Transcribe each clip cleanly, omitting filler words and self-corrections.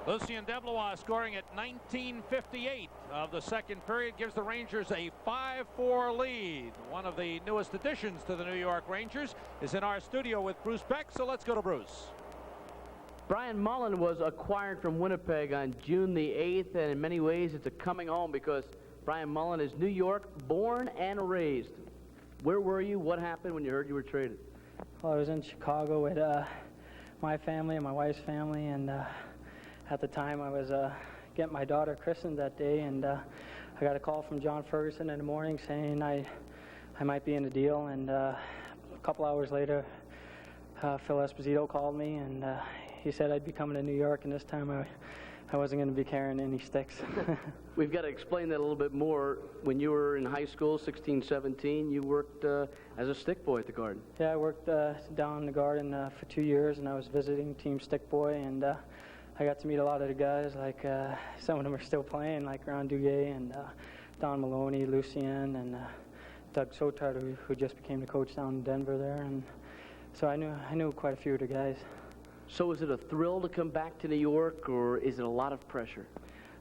Lucien Deblois scoring at 19:58 of the second period gives the Rangers a 5-4 lead. One of the newest additions to the New York Rangers is in our studio with Bruce Beck, so let's go to Bruce. Brian Mullen was acquired from Winnipeg on June the 8th, and in many ways it's a coming home because Brian Mullen is New York born and raised. Where were you? What happened when you heard you were traded? Well, I was in Chicago with my family and my wife's family, and at the time I was getting my daughter christened that day, and I got a call from John Ferguson in the morning saying I might be in the deal, and a couple hours later Phil Esposito called me, and he said I'd be coming to New York, and this time I wasn't going to be carrying any sticks. We've got to explain that a little bit more. When you were in high school, 16, 17, you worked as a stick boy at the Garden. Yeah, I worked down in the Garden for 2 years, and I was visiting Team Stick Boy, and I got to meet a lot of the guys, like some of them are still playing, like Ron Duguay and Don Maloney, Lucien, and Doug Sotard, who just became the coach down in Denver there, and so I knew quite a few of the guys. So is it a thrill to come back to New York, or is it a lot of pressure?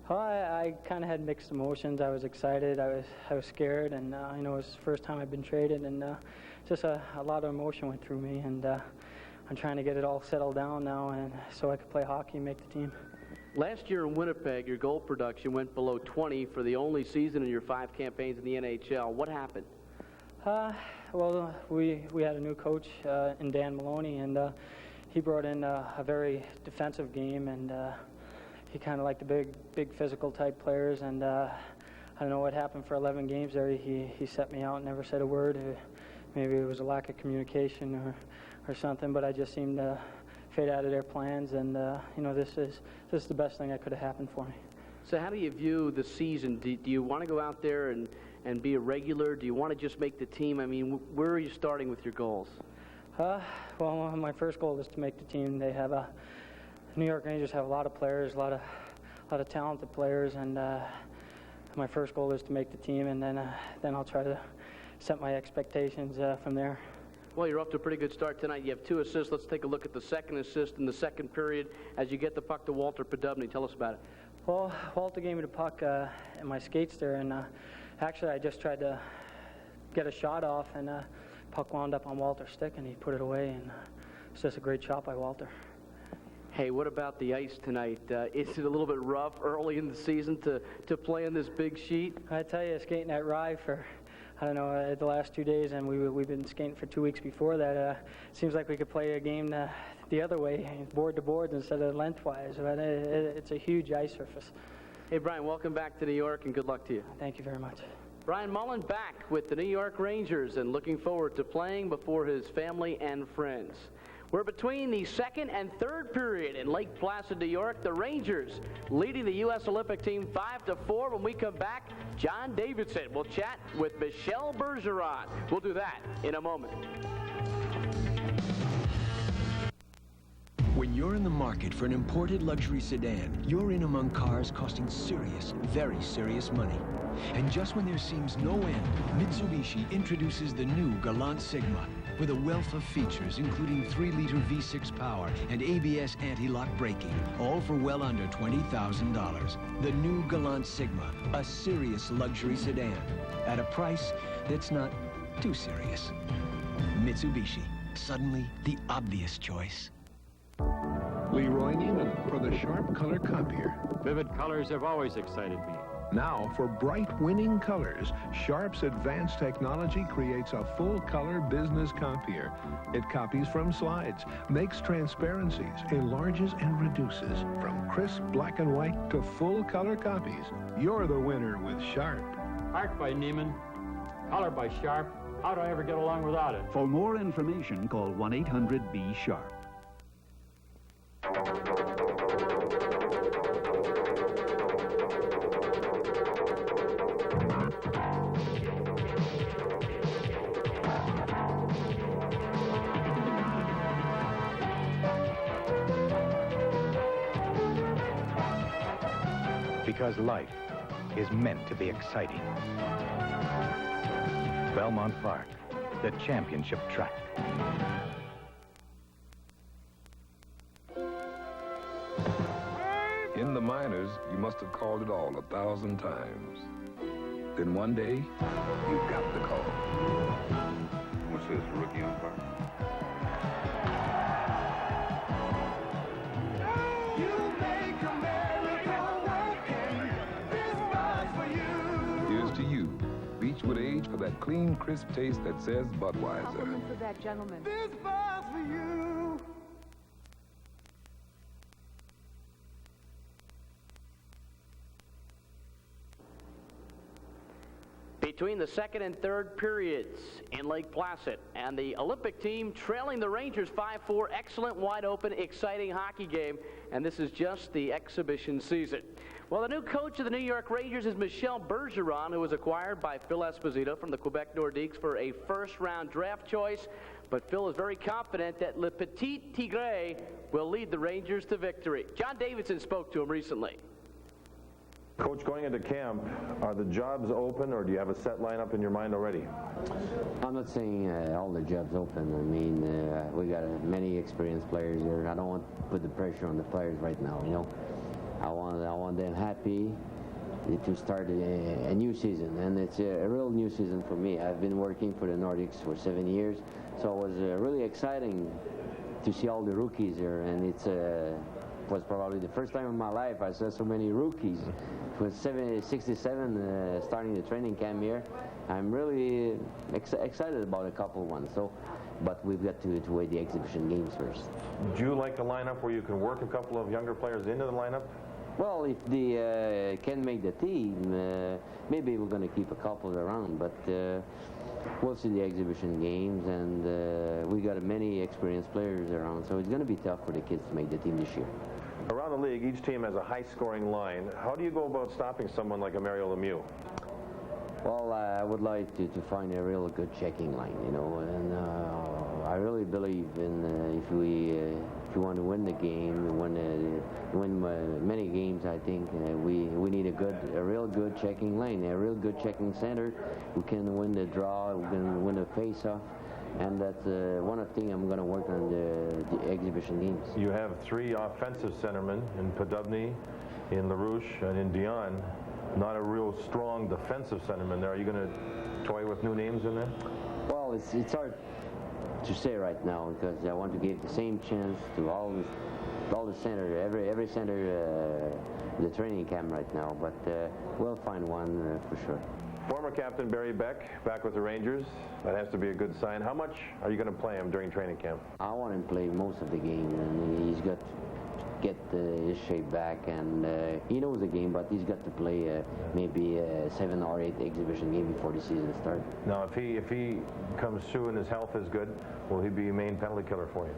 Well, I kind of had mixed emotions. I was excited, I was scared, and I know it was the first time I've been traded, and just a lot of emotion went through me, and I'm trying to get it all settled down now, and so I could play hockey and make the team. Last year in Winnipeg, your goal production went below 20 for the only season in your 5 campaigns in the NHL. What happened? Well, we had a new coach in Dan Maloney, and he brought in a very defensive game, and he kind of liked the big physical type players, and I don't know what happened for 11 games there. He set me out and never said a word. Maybe it was a lack of communication or something, but I just seemed to fade out of their plans, and you know, this is the best thing that could have happened for me. So how do you view the season? Do you want to go out there and be a regular? Do you want to just make the team? I mean, where are you starting with your goals? Well, my first goal is to make the team. They have New York Rangers have a lot of players, a lot of talented players, and my first goal is to make the team, and then I'll try to set my expectations from there. Well, you're off to a pretty good start tonight. You have 2 assists. Let's take a look at the second assist in the second period as you get the puck to Walter Podubny. Tell us about it. Well, Walter gave me the puck in my skates there, and actually I just tried to get a shot off, and puck wound up on Walter's stick, and he put it away, and it's just a great shot by Walter. Hey, what about the ice tonight? Is it a little bit rough early in the season to play on this big sheet? I tell you, skating at Rye for, I don't know, the last 2 days, and we've been skating for 2 weeks before that. It seems like we could play a game the other way, board to board instead of lengthwise, but it's a huge ice surface. Hey, Brian, welcome back to New York, and good luck to you. Thank you very much. Brian Mullen back with the New York Rangers and looking forward to playing before his family and friends. We're between the second and third period in Lake Placid, New York. The Rangers leading the U.S. Olympic team 5-4. When we come back, John Davidson will chat with Michelle Bergeron. We'll do that in a moment. When you're in the market for an imported luxury sedan, you're in among cars costing serious, very serious money. And just when there seems no end, Mitsubishi introduces the new Galant Sigma with a wealth of features, including 3-liter V6 power and ABS anti-lock braking, all for well under $20,000. The new Galant Sigma, a serious luxury sedan, at a price that's not too serious. Mitsubishi, suddenly the obvious choice. Leroy Neiman for the Sharp Color Copier. Vivid colors have always excited me. Now, for bright, winning colors, Sharp's advanced technology creates a full-color business copier. It copies from slides, makes transparencies, enlarges and reduces. From crisp black and white to full-color copies, you're the winner with Sharp. Art by Neiman, color by Sharp. How do I ever get along without it? For more information, call 1-800-B-SHARP. Because life is meant to be exciting. Belmont Park, the championship track. minors, you must have called it all 1,000 times. Then one day, you got the call. What's this, rookie umpire? Here's to you, Beechwood age for that clean, crisp taste that says Budweiser. Compliment for that gentleman. This bar's for you. Between the second and third periods in Lake Placid, and the Olympic team trailing the Rangers 5-4. Excellent, wide open, exciting hockey game, and this is just the exhibition season. Well, the new coach of the New York Rangers is Michel Bergeron, who was acquired by Phil Esposito from the Quebec Nordiques for a first-round draft choice. But Phil is very confident that Le Petit Tigre will lead the Rangers to victory. John Davidson spoke to him recently. Coach, going into camp, are the jobs open, or do you have a set lineup in your mind already? I'm not saying all the jobs open. I mean, we got many experienced players here. I don't want to put the pressure on the players right now, you know. I want them happy to start a new season, and it's a real new season for me. I've been working for the Nordics for 7 years, so it was really exciting to see all the rookies here, and it was probably the first time in my life I saw so many rookies. It was 67 starting the training camp here. I'm really excited about a couple ones. So, but we've got to wait the exhibition games first. Do you like the lineup where you can work a couple of younger players into the lineup? Well, if they can make the team, maybe we're going to keep a couple around, but we'll see the exhibition games, and we got many experienced players around, so it's going to be tough for the kids to make the team this year. Around the league, each team has a high-scoring line. How do you go about stopping someone like a Mario Lemieux? Well, I would like to find a real good checking line, you know, and I really believe in if you want to win the game, win many games, I think we need a real good checking line, a real good checking center who can win the draw, who can win the face-off. And that's one of the things I'm going to work on the exhibition games. You have 3 offensive centermen in Podubny, in LaRouche, and in Dion. Not a real strong defensive centerman there. Are you going to toy with new names in there? Well, it's hard to say right now because I want to give the same chance to all the center, every center, the training camp right now. But we'll find one for sure. Former captain Barry Beck back with the Rangers. That has to be a good sign. How much are you going to play him during training camp? I want him to play most of the game, and he's got to get his shape back, and he knows the game, but he's got to play maybe 7 or 8 exhibition game before the season starts. Now, if he comes through and his health is good, will he be a main penalty killer for you?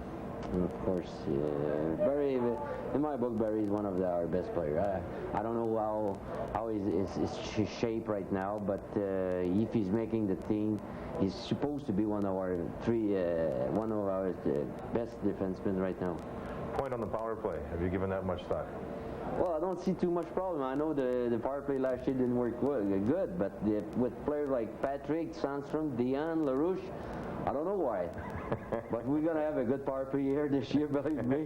Of course, Barry. In my book, Barry is one of our best players. I don't know how his shape right now, but if he's making the team, he's supposed to be one of our best defensemen right now. Point on the power play. Have you given that much thought? Well, I don't see too much problem. I know the power play last year didn't work good, but with players like Patrick, Sandstrom, Dion, LaRouche, I don't know why. But we're going to have a good power play here this year, believe me.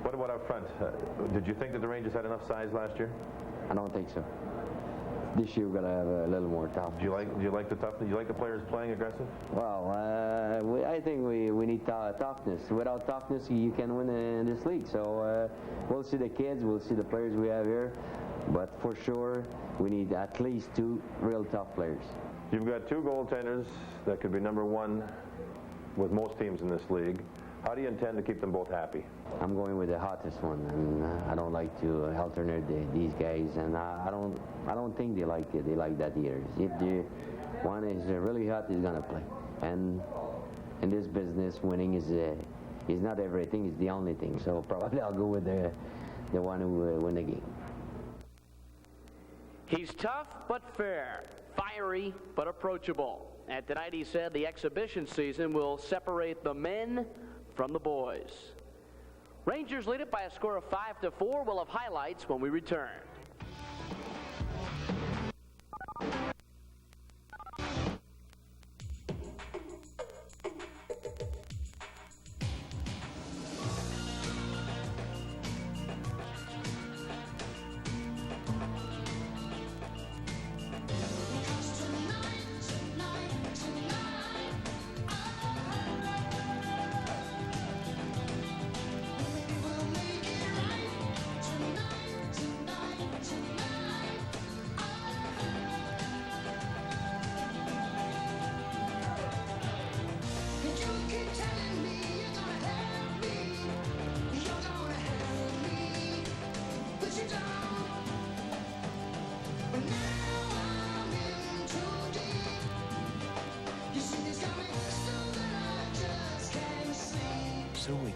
What about up front? Did you think that the Rangers had enough size last year? I don't think so. This year we're going to have a little more tough. Do you like the toughness? Do you like the players playing aggressive? Well, I think we need toughness. Without toughness, you can win in this league. So we'll see the kids, we'll see the players we have here. But for sure, we need at least 2 real tough players. You've got 2 goaltenders that could be number 1 with most teams in this league. How do you intend to keep them both happy? I'm going with the hottest one, and I don't like to alternate these guys, and I don't think they like it. They like that either. If the one is really hot, he's gonna play. And in this business, winning is not everything; it's the only thing. So probably I'll go with the one who will win the game. He's tough but fair, fiery but approachable. And tonight he said the exhibition season will separate the men from the boys. Rangers lead it by a score of 5-4. We'll have highlights when we return.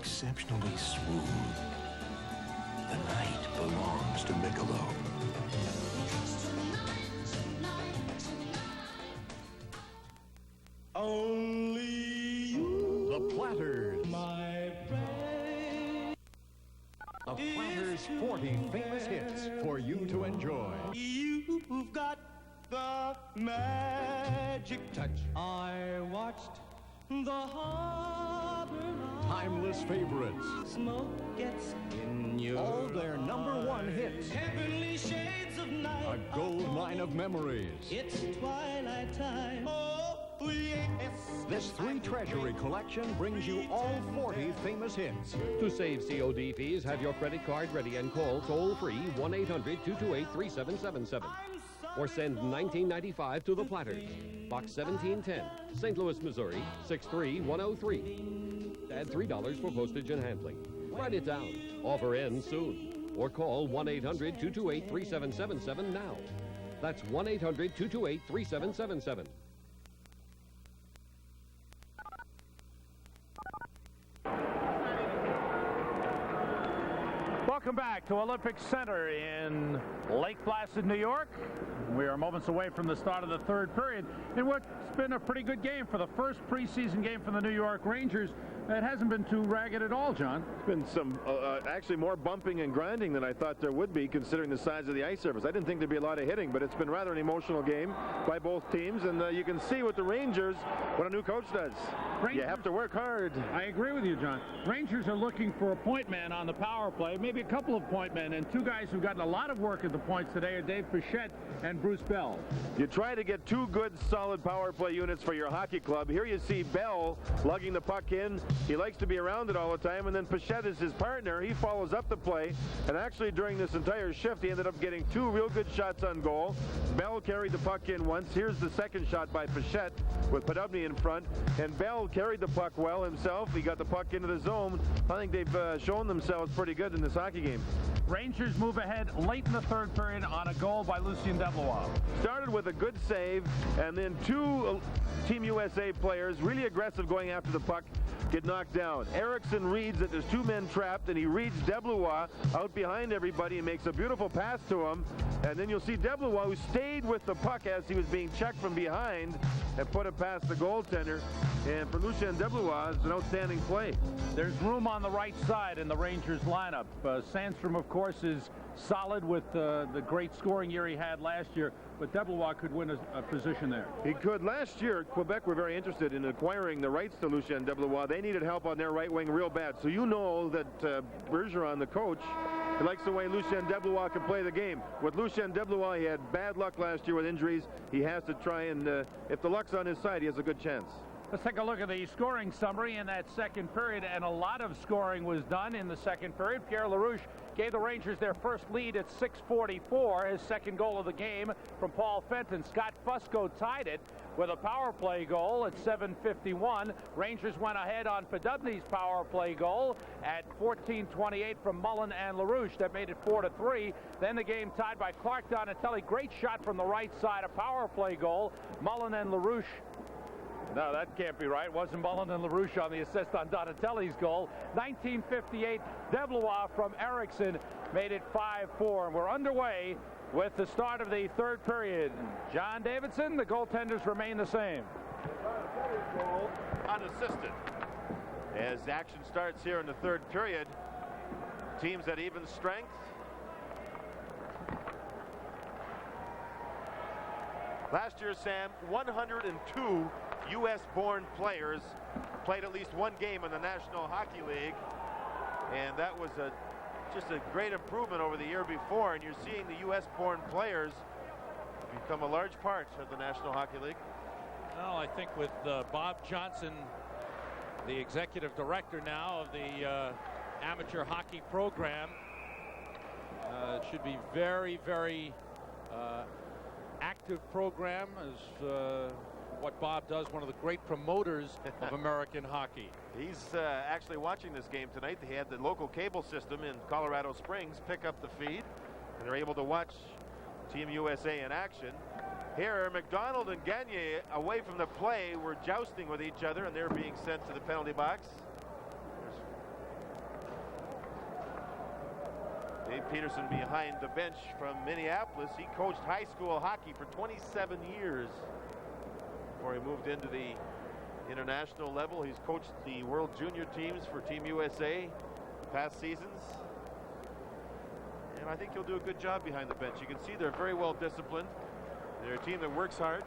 exceptionally smooth. The night belongs to Michelob. Only you, the Platters. My friend. A Platters 40 famous hits for you to enjoy. You've got the magic touch. I watched the harbor light. Timeless favorites. Smoke gets in your all their #1 hits. Heavenly shades of night. A gold mine of memories. It's twilight time. Oh, yes. This 3 treasury collection brings you all 40 famous hits. To save COD fees, have your credit card ready and call toll-free 1-800-228-3777. Or send $19.95 to the Platters, Box 1710, St. Louis, Missouri, 63103. Add $3 for postage and handling. Write it down. Offer ends soon. Or call 1-800-228-3777 now. That's 1-800-228-3777. Welcome back to Olympic Center in Lake Placid, New York. We are moments away from the start of the third period in what's been a pretty good game for the first preseason game for the New York Rangers. It hasn't been too ragged at all, John. It's been some, actually more bumping and grinding than I thought there would be, considering the size of the ice surface. I didn't think there'd be a lot of hitting, but it's been rather an emotional game by both teams, and you can see with the Rangers what a new coach does. You have to work hard. I agree with you, John. Rangers are looking for a point man on the power play, maybe a couple of point men, and 2 guys who've gotten a lot of work at the points today are Dave Pichette and Bruce Bell. You try to get 2 good, solid power play units for your hockey club. Here you see Bell lugging the puck in. He likes to be around it all the time, and then Pichette is his partner. He follows up the play, and actually during this entire shift, he ended up getting 2 real good shots on goal. Bell carried the puck in once. Here's the second shot by Pichette with Podubny in front, and Bell carried the puck well himself. He got the puck into the zone. I think they've shown themselves pretty good in this hockey game. Rangers move ahead late in the third period on a goal by Lucien Deblois. Started with a good save, and then 2 Team USA players, really aggressive going after the puck, get knocked down. Erickson reads that there's 2 men trapped, and he reads Deblois out behind everybody and makes a beautiful pass to him. And then you'll see Deblois, who stayed with the puck as he was being checked from behind, and put it past the goaltender. And for Lucien Deblois, it's an outstanding play. There's room on the right side in the Rangers lineup. Sandstrom, of course, is solid with the great scoring year he had last year, but Deblois could win a position there. He could. Last year, Quebec were very interested in acquiring the rights to Lucien Deblois. They needed help on their right wing real bad. So you know that Bergeron, the coach, he likes the way Lucien Deblois can play the game. With Lucien Deblois, he had bad luck last year with injuries. He has to try and, if the luck's on his side, he has a good chance. Let's take a look at the scoring summary in that second period, and a lot of scoring was done in the second period. Pierre LaRouche gave the Rangers their first lead at 6:44, his second goal of the game from Paul Fenton. Scott Fusco tied it with a power play goal at 7:51. Rangers went ahead on Podubny's power play goal at 14:28 from Mullen and LaRouche. That made it 4-3. Then the game tied by Clark Donatelli. Great shot from the right side, a power play goal. Mullen and LaRouche. No, that can't be right. Wasn't Mullen and LaRouche on the assist on Donatelli's goal. 1958, Deblois from Erickson made it 5-4, and we're underway with the start of the third period. John Davidson, the goaltenders remain the same. Unassisted. As action starts here in the third period, teams at even strength. Last year, Sam, 102 U.S.-born players played at least 1 game in the National Hockey League, and that was just a great improvement over the year before, and you're seeing the U.S.-born players become a large part of the National Hockey League. Well, I think with Bob Johnson, the executive director now of the amateur hockey program, it should be very, very active program, as what Bob does, one of the great promoters of American hockey. He's actually watching this game tonight. They had the local cable system in Colorado Springs pick up the feed, and they're able to watch Team USA in action. Here, McDonald and Gagne, away from the play, were jousting with each other, and they're being sent to the penalty box. There's St. Peterson behind the bench from Minneapolis. He coached high school hockey for 27 years before he moved into the international level. He's coached the World Junior teams for Team USA past seasons. And I think he'll do a good job behind the bench. You can see they're very well disciplined. They're a team that works hard.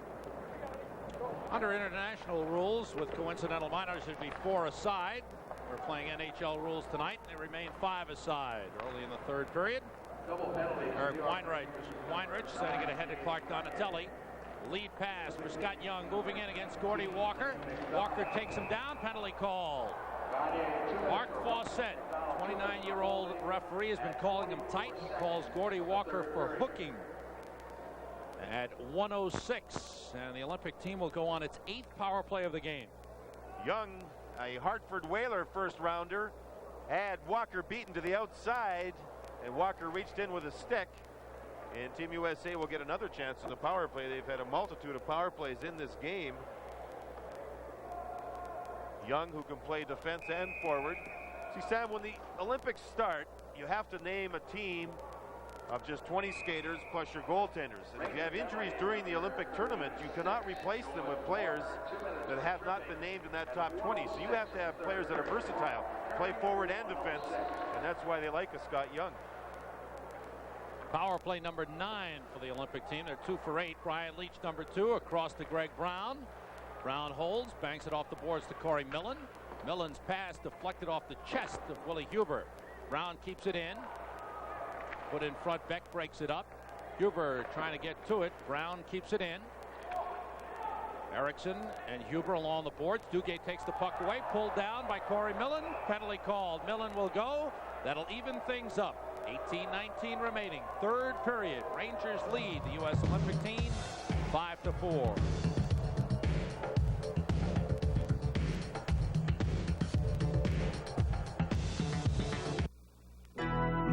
Under international rules, with coincidental minors, it'd be 4 aside. We're playing NHL rules tonight, and they remain 5 aside. Early in the third period, Eric Weinrich sending it ahead to Clark Donatelli. Lead pass for Scott Young, moving in against Gordy Walker. Walker takes him down, penalty call. Mark Fawcett, 29-year-old referee, has been calling him tight. He calls Gordy Walker for hooking at 1:06, and the Olympic team will go on its 8th power play of the game. Young, a Hartford Whaler first rounder, had Walker beaten to the outside, and Walker reached in with a stick. And Team USA will get another chance in the power play. They've had a multitude of power plays in this game. Young, who can play defense and forward. See, Sam, when the Olympics start, you have to name a team of just 20 skaters plus your goaltenders. And if you have injuries during the Olympic tournament, you cannot replace them with players that have not been named in that top 20. So you have to have players that are versatile, play forward and defense, and that's why they like a Scott Young. Power play number 9 for the Olympic team. They're 2 for 8. Brian Leetch, number 2, across to Greg Brown. Brown holds, banks it off the boards to Corey Millen. Millen's pass deflected off the chest of Willie Huber. Brown keeps it in. Put in front, Beck breaks it up. Huber trying to get to it. Brown keeps it in. Erickson and Huber along the boards. Duguay takes the puck away, pulled down by Corey Millen. Penalty called. Millen will go. That'll even things up. 18-19 remaining. Third period. Rangers lead the U.S. Olympic team 5-4.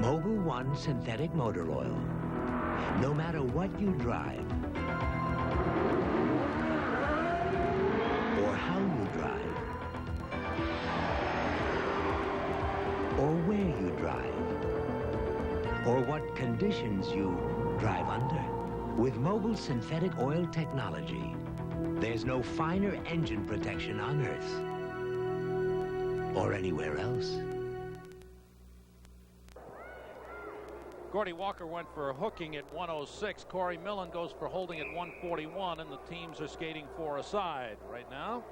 Mobil 1 synthetic motor oil. No matter what you drive, or how you drive, or where you drive, or what conditions you drive under. With Mobil synthetic oil technology, there's no finer engine protection on Earth or anywhere else. Gordy Walker went for hooking at 1:06. Corey Millen goes for holding at 1:41, and the teams are skating 4 aside right now.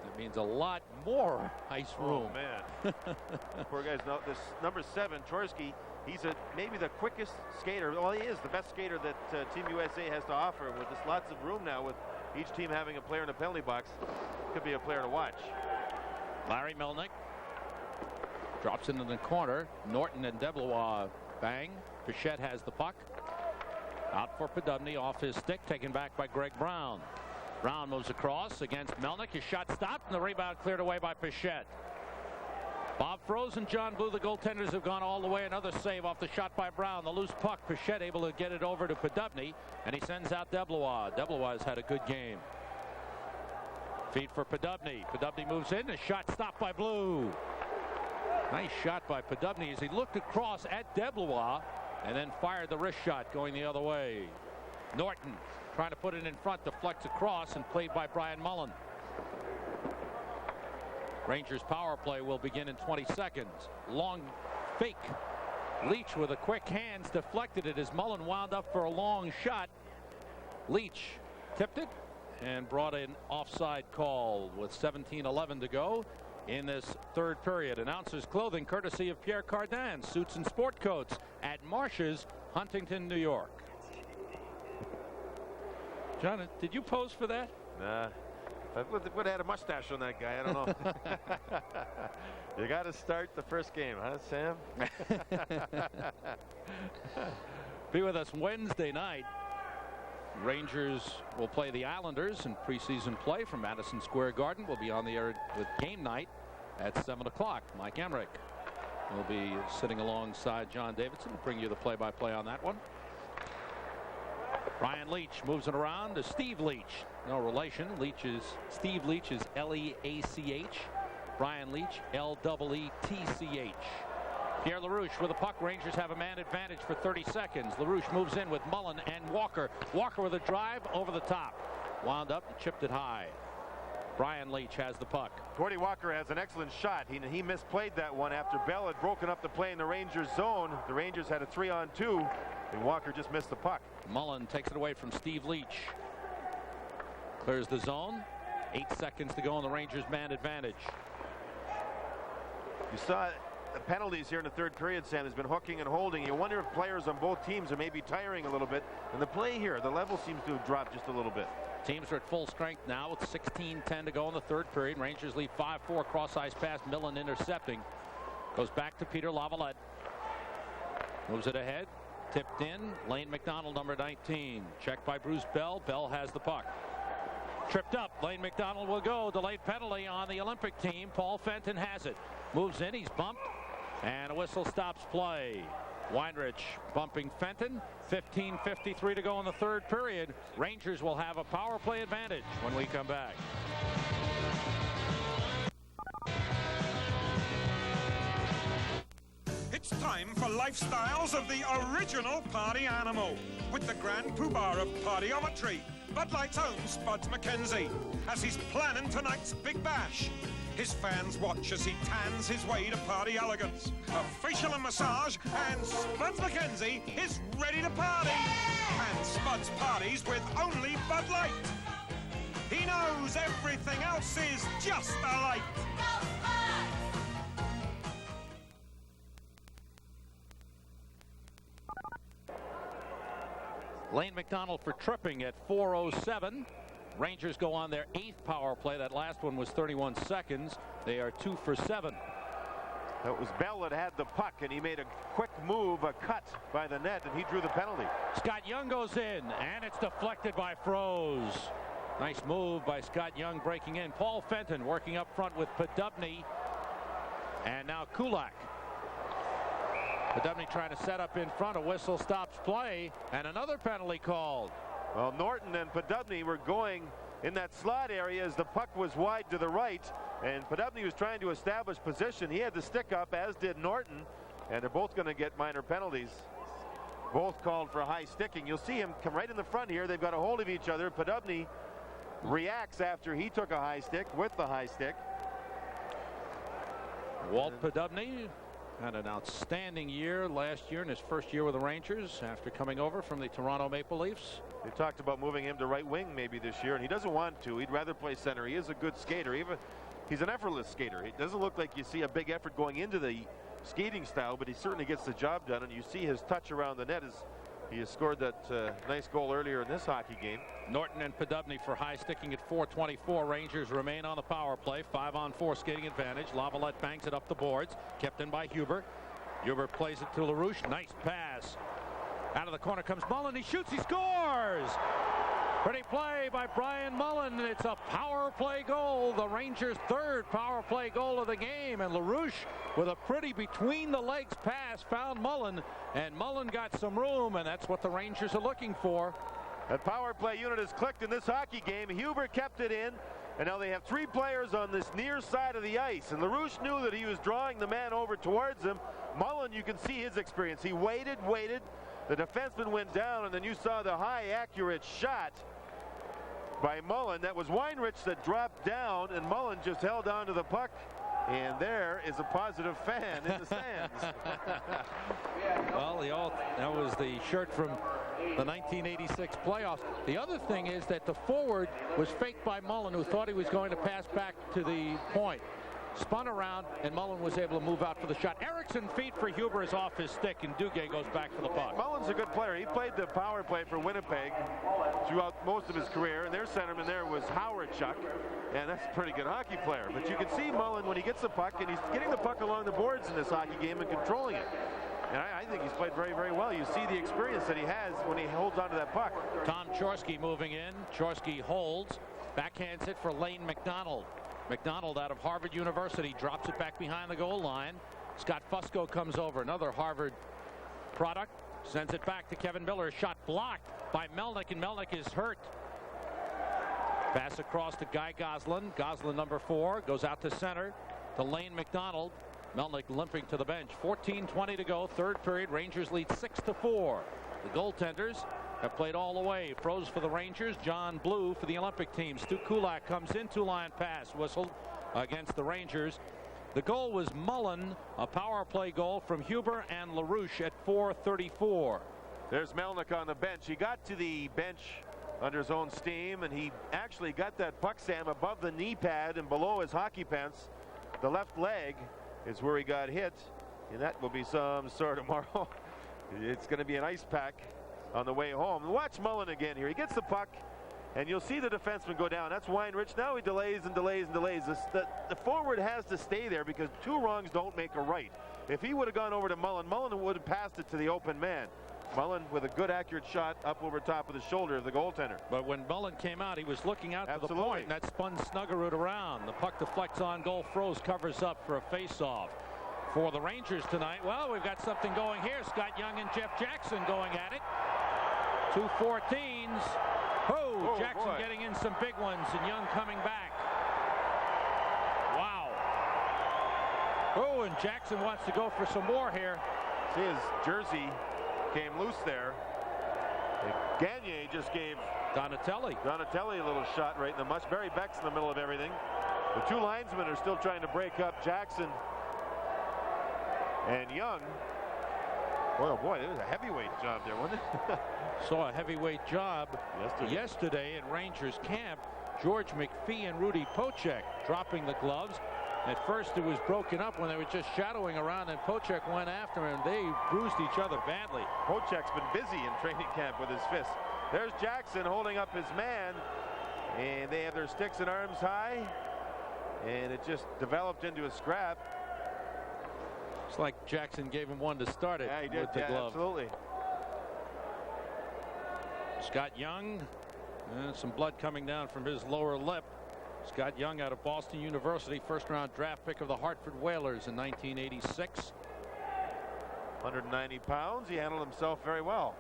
That means a lot more ice room. Oh, man. Poor guys. No, this number 7, Chorsky, he's maybe the quickest skater. Well, he is the best skater that Team USA has to offer. With this lots of room now, with each team having a player in the penalty box, could be a player to watch. Larry Melnick drops into the corner. Norton and DeBlois bang. Pichette has the puck. Out for Podubny, off his stick, taken back by Greg Brown. Brown moves across against Melnick. His shot stopped, and the rebound cleared away by Pichette. Bob Froese and John Blue, the goaltenders, have gone all the way. Another save off the shot by Brown. The loose puck, Pichette able to get it over to Podubny, and he sends out DeBlois. DeBlois has had a good game. Feed for Podubny. Podubny moves in. A shot stopped by Blue. Nice shot by Podubny as he looked across at DeBlois and then fired the wrist shot going the other way. Norton trying to put it in front, deflects across, and played by Brian Mullen. Rangers power play will begin in 20 seconds. Long fake. Leetch with a quick hands deflected it as Mullen wound up for a long shot. Leetch tipped it and brought an offside call with 17:11 to go in this third period. Announcers clothing courtesy of Pierre Cardin, suits and sport coats at Marsh's, Huntington, New York. John, did you pose for that? Nah. I would have had a mustache on that guy. I don't know. You got to start the first game, huh, Sam? Be with us Wednesday night. Rangers will play the Islanders in preseason play from Madison Square Garden. We'll be on the air with game night at 7 o'clock. Mike Emmerich will be sitting alongside John Davidson to bring you the play-by-play on that one. Brian Leetch moves it around to Steve Leetch. No relation. Steve Leetch is L-E-A-C-H. Brian Leetch, L-E-E-T-C-H. Pierre LaRouche with the puck. Rangers have a man advantage for 30 seconds. LaRouche moves in with Mullen and Walker. Walker with a drive over the top. Wound up and chipped it high. Brian Leetch has the puck. Gordy Walker has an excellent shot. He misplayed that one after Bell had broken up the play in the Rangers zone. The Rangers had a 3-on-2, and Walker just missed the puck. Mullen takes it away from Steve Leach. Clears the zone. 8 seconds to go on the Rangers man advantage. You saw the penalties here in the third period, Sam. Has been hooking and holding. You wonder if players on both teams are maybe tiring a little bit. And the play here, the level seems to have dropped just a little bit. Teams are at full strength now with 16:10 to go in the third period. Rangers lead 5-4. Cross ice pass. Millen intercepting. Goes back to Peter Lavalette. Moves it ahead. Tipped in. Lane McDonald, number 19. Checked by Bruce Bell. Bell has the puck. Tripped up. Lane McDonald will go. Delayed penalty on the Olympic team. Paul Fenton has it. Moves in. He's bumped. And a whistle stops play. Weinrich bumping Fenton. 15:53 to go in the third period. Rangers will have a power play advantage when we come back. It's time for Lifestyles of the Original Party Animal with the Grand Poobah of Partyometry, Bud Light's own Spuds McKenzie, as he's planning tonight's Big Bash. His fans watch as he tans his way to party elegance, a facial and massage, and Spuds McKenzie is ready to party. And Spuds parties with only Bud Light. He knows everything else is just a light. Lane McDonald for tripping at 4:07. Rangers go on their 8th power play. That last one was 31 seconds. They are 2 for 7. That was Bell that had the puck, and he made a quick move, a cut by the net, and he drew the penalty. Scott Young goes in, and it's deflected by Froze. Nice move by Scott Young breaking in. Paul Fenton working up front with Podubny, and now Kulak. Podubny trying to set up in front. A whistle stops play, and another penalty called. Well, Norton and Podubny were going in that slot area as the puck was wide to the right, and Podubny was trying to establish position. He had the stick up, as did Norton, and they're both going to get minor penalties. Both called for high sticking. You'll see him come right in the front here. They've got a hold of each other. Podubny reacts after he took a high stick with the high stick. Walt Podubny had an outstanding year last year in his first year with the Rangers after coming over from the Toronto Maple Leafs. They talked about moving him to right wing maybe this year, and he doesn't want to. He'd rather play center. He is a good skater. He's an effortless skater. It doesn't look like you see a big effort going into the skating style, but he certainly gets the job done, and you see his touch around the net as he has scored that nice goal earlier in this hockey game. Norton and Podubny for high sticking at 4:24. Rangers remain on the power play. 5-on-4 skating advantage. Lavalette bangs it up the boards. Kept in by Huber. Huber plays it to LaRouche. Nice pass. Out of the corner comes Mullen. He shoots. He scores. Pretty play by Brian Mullen. It's a power play goal. The Rangers' 3rd power play goal of the game. And LaRouche with a pretty between the legs pass found Mullen. And Mullen got some room. And that's what the Rangers are looking for. That power play unit has clicked in this hockey game. Huber kept it in. And now they have 3 players on this near side of the ice. And LaRouche knew that he was drawing the man over towards him. Mullen, you can see his experience. He waited. The defenseman went down, and then you saw the high, accurate shot by Mullen. That was Weinrich that dropped down, and Mullen just held on to the puck. And there is a positive fan in the stands. Well, that was the shirt from the 1986 playoffs. The other thing is that the forward was faked by Mullen, who thought he was going to pass back to the point. Spun around, and Mullen was able to move out for the shot. Erickson feed for Huber is off his stick, and Duguay goes back for the puck. Mullen's a good player. He played the power play for Winnipeg throughout most of his career, and their centerman there was Howard Chuck, and that's a pretty good hockey player. But you can see Mullen when he gets the puck, and he's getting the puck along the boards in this hockey game and controlling it. And I think he's played very, very well. You see the experience that he has when he holds onto that puck. Tom Chorsky moving in. Chorsky holds. Backhands it for Lane McDonald. McDonald out of Harvard University drops it back behind the goal line. Scott Fusco comes over, another Harvard product, sends it back to Kevin Miller. Shot blocked by Melnick, and Melnick is hurt. Pass across to Guy Goslin. Goslin, number 4, goes out to center to Lane McDonald. Melnick limping to the bench. 14:20 to go. Third period. Rangers lead 6-4. The goaltenders have played all the way. Froze for the Rangers. John Blue for the Olympic team. Stu Kulak comes in. Two-line pass whistled against the Rangers. The goal was Mullen, a power play goal from Huber and LaRouche at 4:34. There's Melnick on the bench. He got to the bench under his own steam, and he actually got that puck, Sam, above the knee pad and below his hockey pants. The left leg is where he got hit, and that will be some sore tomorrow. It's going to be an ice pack on the way home. Watch Mullen again here. He gets the puck, and you'll see the defenseman go down. That's Weinrich. Now he delays and delays and delays. The forward has to stay there because two wrongs don't make a right. If he would have gone over to Mullen, Mullen would have passed it to the open man. Mullen with a good accurate shot up over top of the shoulder of the goaltender. But when Mullen came out, he was looking out to the point, and that spun Snuggerud around. The puck deflects on goal. Froze covers up for a face-off. For the Rangers tonight, well, we've got something going here. Scott Young and Jeff Jackson going at it. 2 14s. Oh, Jackson boy. Getting in some big ones, and Young coming back. Wow. Oh, and Jackson wants to go for some more here. See, his jersey came loose there. And Gagne just gave Donatelli a little shot right in the mush. Barry Beck's in the middle of everything. The two linesmen are still trying to break up Jackson and Young. Oh boy, it was a heavyweight job there, wasn't it? Saw a heavyweight job yesterday in Rangers camp. George McPhee and Rudy Pocek dropping the gloves. At first it was broken up when they were just shadowing around, and Pocek went after him. They bruised each other badly. Pocek's been busy in training camp with his fists. There's Jackson holding up his man, and they have their sticks and arms high, and it just developed into a scrap. It's like Jackson gave him one to start it with the glove. Absolutely. Scott Young, some blood coming down from his lower lip. Scott Young out of Boston University, first-round draft pick of the Hartford Whalers in 1986. 190 pounds. He handled himself very well.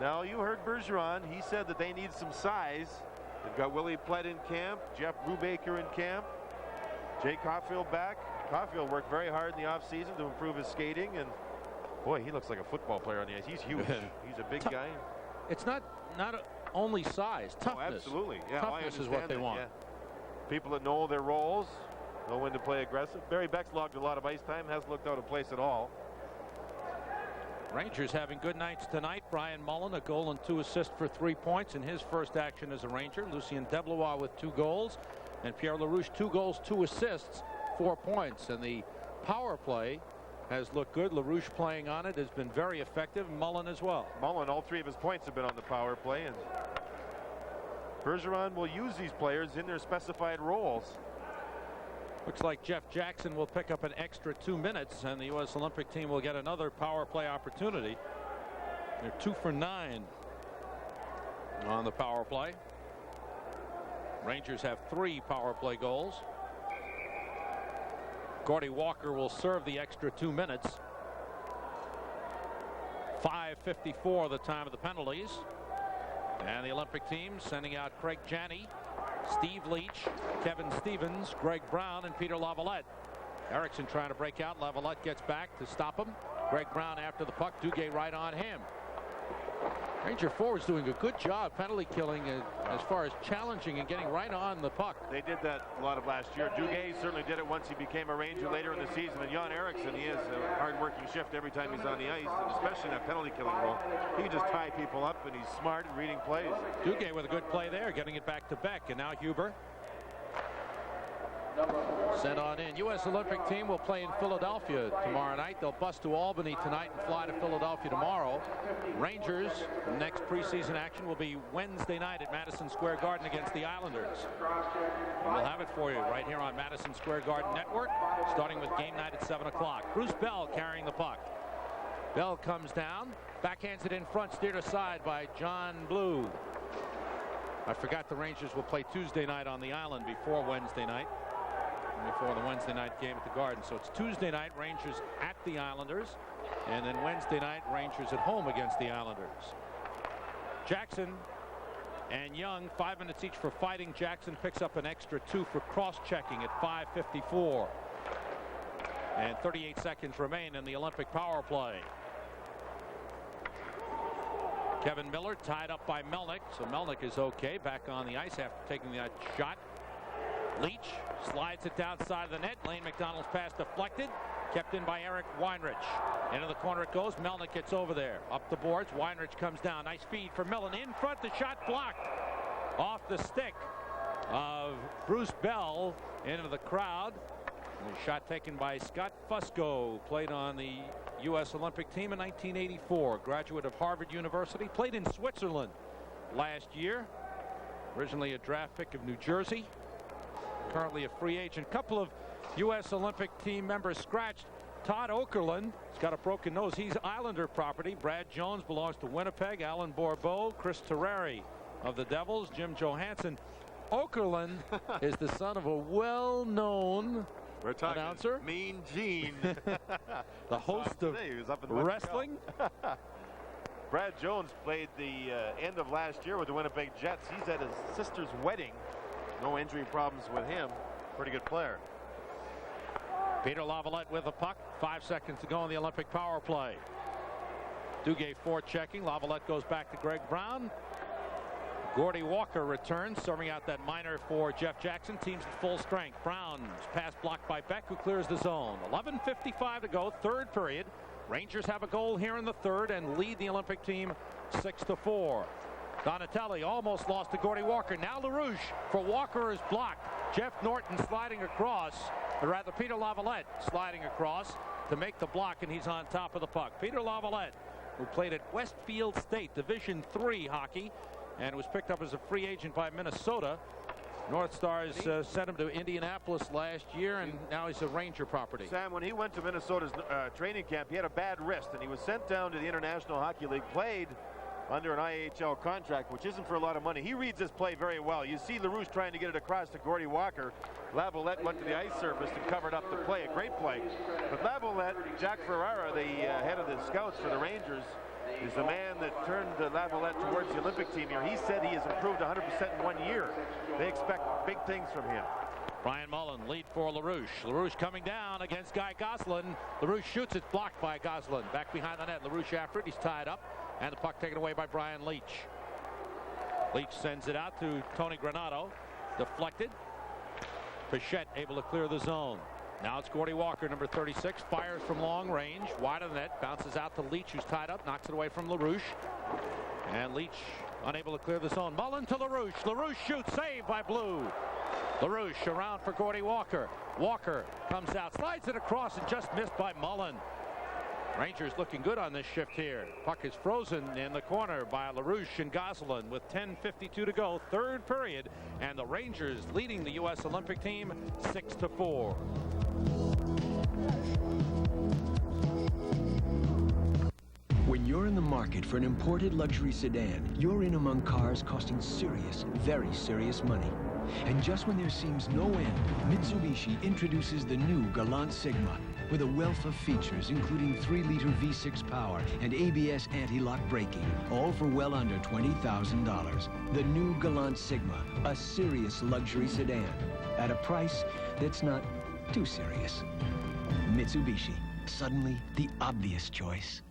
Now, you heard Bergeron. He said that they need some size. They've got Willie Plett in camp, Jeff Brubaker in camp, Jay Caulfield back. Caulfield worked very hard in the offseason to improve his skating, and boy, he looks like a football player on the ice. He's huge. He's a big guy. It's not only size, toughness. Oh, absolutely. Yeah, toughness is what they want. Yeah. People that know their roles, know when to play aggressive. Barry Beck's logged a lot of ice time, hasn't looked out of place at all. Rangers having good nights tonight. Brian Mullen, a goal and 2 assists for 3 points in his first action as a Ranger. Lucien Deblois with 2 goals, and Pierre LaRouche 2 goals, 2 assists, 4 points. And the power play has looked good. LaRouche playing on it has been very effective. Mullen as well. Mullen, all 3 of his points have been on the power play, and Bergeron will use these players in their specified roles. Looks like Jeff Jackson will pick up an extra 2 minutes, and the U.S. Olympic team will get another power play opportunity. They're 2 for 9 on the power play. Rangers have 3 power play goals. Gordy Walker will serve the extra 2 minutes. 5:54 the time of the penalties. And the Olympic team sending out Craig Janney, Steve Leetch, Kevin Stevens, Greg Brown, and Peter Lavalette. Erickson trying to break out. Lavalette gets back to stop him. Greg Brown after the puck. Duguay right on him. Ranger forwards doing a good job penalty killing as far as challenging and getting right on the puck. They did that a lot of last year. Duguay certainly did it once he became a Ranger later in the season. And Jan Eriksson, he has a hard-working shift every time he's on the ice, and especially in that penalty killing role. He can just tie people up, and he's smart in reading plays. Duguay with a good play there, getting it back to Beck, and now Huber. Sent on in. U.S. Olympic team will play in Philadelphia tomorrow night. They'll bust to Albany tonight and fly to Philadelphia tomorrow. Rangers next preseason action will be Wednesday night at Madison Square Garden against the Islanders. And we'll have it for you right here on Madison Square Garden Network, starting with game night at 7 o'clock. Bruce Bell carrying the puck. Bell comes down, backhands it in front, steered aside by John Blue. I forgot the Rangers will play Tuesday night on the island before Wednesday night. Before the Wednesday night game at the Garden. So it's Tuesday night, Rangers at the Islanders, and then Wednesday night, Rangers at home against the Islanders. Jackson and Young, 5 minutes each for fighting. Jackson picks up an extra 2 for cross-checking at 5:54. And 38 seconds remain in the Olympic power play. Kevin Miller tied up by Melnick, so Melnick is okay back on the ice after taking that shot. Leetch slides it downside of the net. Lane McDonald's pass deflected, kept in by Eric Weinrich. Into the corner it goes. Melnick gets over there. Up the boards. Weinrich comes down. Nice feed for Millen. In front, the shot blocked off the stick of Bruce Bell into the crowd. And a shot taken by Scott Fusco, played on the U.S. Olympic team in 1984. Graduate of Harvard University. Played in Switzerland last year. Originally a draft pick of New Jersey. Currently a free agent. Couple of U.S. Olympic team members scratched. Todd Okerlund has got a broken nose. He's Islander property. Brad Jones belongs to Winnipeg. Alan Bourbeau, Chris Terreri of the Devils, Jim Johansson. Okerlund is the son of a well-known announcer. Mean Gene. The host of wrestling. Brad Jones played the end of last year with the Winnipeg Jets. He's at his sister's wedding. No injury problems with him. Pretty good player. Peter Lavalette with the puck. 5 seconds to go in the Olympic power play. Duguay forechecking. Lavalette goes back to Greg Brown. Gordy Walker returns, serving out that minor for Jeff Jackson. Team's at full strength. Brown's pass blocked by Beck, who clears the zone. 11:55 to go, third period. Rangers have a goal here in the third and lead the Olympic team 6-4. Donatelli almost lost to Gordy Walker. Now LaRouche for Walker is blocked. Jeff Norton sliding across, or rather Peter Lavalette sliding across to make the block, and he's on top of the puck. Peter Lavalette, who played at Westfield State Division III hockey and was picked up as a free agent by Minnesota. North Stars sent him to Indianapolis last year, and now he's a Ranger property. Sam, when he went to Minnesota's training camp, he had a bad wrist, and he was sent down to the International Hockey League, played under an IHL contract, which isn't for a lot of money. He reads this play very well. You see LaRouche trying to get it across to Gordy Walker. Lavalette went to the ice surface and covered up the play. A great play. But Lavalette, Jack Ferrara, the head of the scouts for the Rangers, is the man that turned Lavalette towards the Olympic team here. He said he has improved 100% in 1 year. They expect big things from him. Brian Mullen, lead for LaRouche. LaRouche coming down against Guy Goslin. LaRouche shoots it, blocked by Goslin. Back behind the net. LaRouche after it. He's tied up. And the puck taken away by Brian Leetch. Leetch sends it out to Tony Granato. Deflected. Pichette able to clear the zone. Now it's Gordy Walker, number 36. Fires from long range. Wide of the net. Bounces out to Leetch, who's tied up. Knocks it away from LaRouche. And Leetch unable to clear the zone. Mullen to LaRouche. LaRouche shoots. Saved by Blue. LaRouche around for Gordy Walker. Walker comes out. Slides it across and just missed by Mullen. Rangers looking good on this shift here. Puck is frozen in the corner by LaRouche and Goslin with 10:52 to go, third period, and the Rangers leading the U.S. Olympic team 6-4. When you're in the market for an imported luxury sedan, you're in among cars costing serious, very serious money. And just when there seems no end, Mitsubishi introduces the new Galant Sigma with a wealth of features, including 3-liter V6 power and ABS anti-lock braking, all for well under $20,000. The new Galant Sigma, a serious luxury sedan at a price that's not too serious. Mitsubishi, suddenly the obvious choice.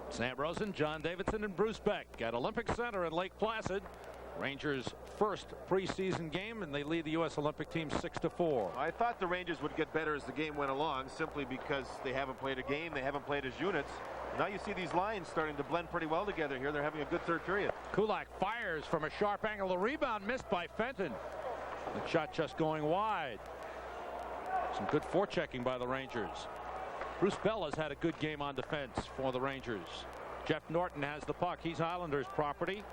Sam Rosen, John Davidson, and Bruce Beck at Olympic Center in Lake Placid. Rangers' first preseason game, and they lead the U.S. Olympic team 6-4. I thought the Rangers would get better as the game went along, simply because they haven't played a game, they haven't played as units. Now you see these lines starting to blend pretty well together here. They're having a good third period. Kulak fires from a sharp angle. The rebound missed by Fenton. The shot just going wide. Some good forechecking by the Rangers. Bruce Bell has had a good game on defense for the Rangers. Jeff Norton has the puck. He's Islanders property.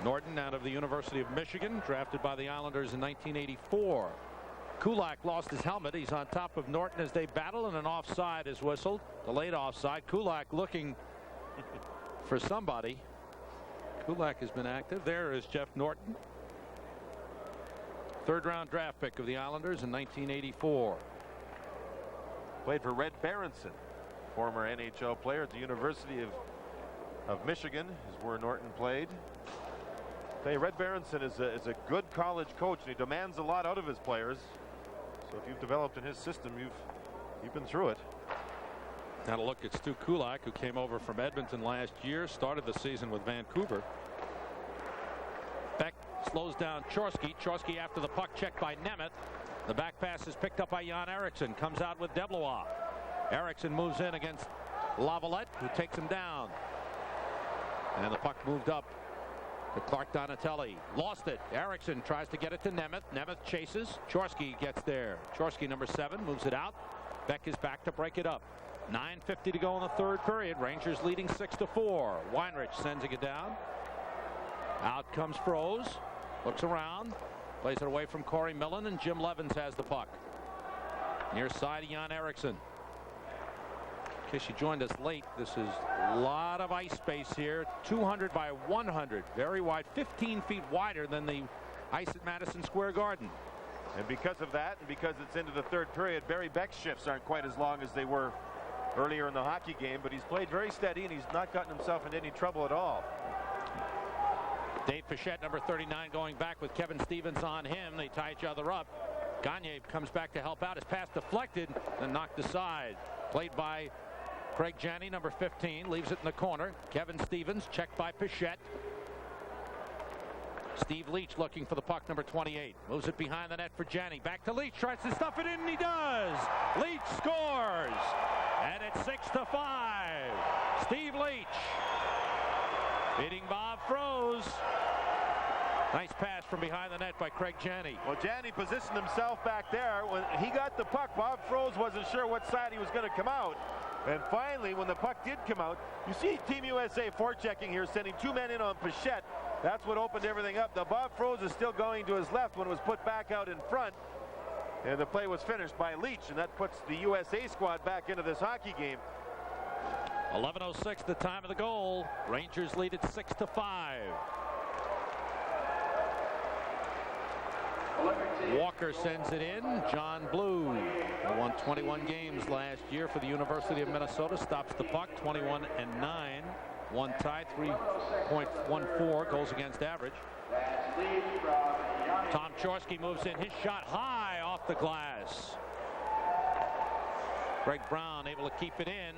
Norton out of the University of Michigan, drafted by the Islanders in 1984. Kulak lost his helmet. He's on top of Norton as they battle, and an offside is whistled. Delayed offside. Kulak looking for somebody. Kulak has been active. There is Jeff Norton. Third-round draft pick of the Islanders in 1984. Played for Red Berenson, former NHL player at the University of Michigan, is where Norton played. Red Berenson is a good college coach, and he demands a lot out of his players. So if you've developed in his system, you've been through it. Now to look at Stu Kulak, who came over from Edmonton last year, started the season with Vancouver. Beck slows down Chorsky. Chorsky after the puck, checked by Nemeth. The back pass is picked up by Jan Eriksson. Comes out with Deblois. Eriksson moves in against Lavalette, who takes him down. And the puck moved up to Clark Donatelli. Lost it. Eriksson tries to get it to Nemeth. Nemeth chases. Chorsky gets there. Chorsky, number 7, moves it out. Beck is back to break it up. 9:50 to go in the third period. Rangers leading 6-4. Weinrich sends it down. Out comes Froese. Looks around. Plays it away from Corey Millen, and Jim Levens has the puck. Near side, Jan Eriksson. In case you joined us late, this is a lot of ice space here. 200 by 100. Very wide. 15 feet wider than the ice at Madison Square Garden. And because of that, and because it's into the third period, Barry Beck's shifts aren't quite as long as they were earlier in the hockey game, but he's played very steady, and he's not gotten himself into any trouble at all. Dave Pichette, number 39, going back with Kevin Stevens on him. They tie each other up. Gagne comes back to help out. His pass deflected and knocked aside. Played by Craig Janney, number 15, leaves it in the corner. Kevin Stevens checked by Pichette. Steve Leetch looking for the puck, number 28. Moves it behind the net for Janney. Back to Leetch, tries to stuff it in, and he does. Leetch scores, and it's 6-5. Steve Leetch beating Bob Froese. Nice pass from behind the net by Craig Janney. Well, Janney positioned himself back there. When he got the puck, Bob Froese wasn't sure what side he was going to come out. And finally, when the puck did come out, you see Team USA forechecking here, sending 2 men in on Pichette. That's what opened everything up. Now, Bob Froese is still going to his left when it was put back out in front. And the play was finished by Leetch, and that puts the USA squad back into this hockey game. 11:06 the time of the goal. Rangers lead it 6-5. Walker sends it in. John Blue, who won 21 games last year for the University of Minnesota, stops the puck. 21-9. One tie, 3.14 goals against average. Tom Chorsky moves in. His shot high off the glass. Greg Brown able to keep it in.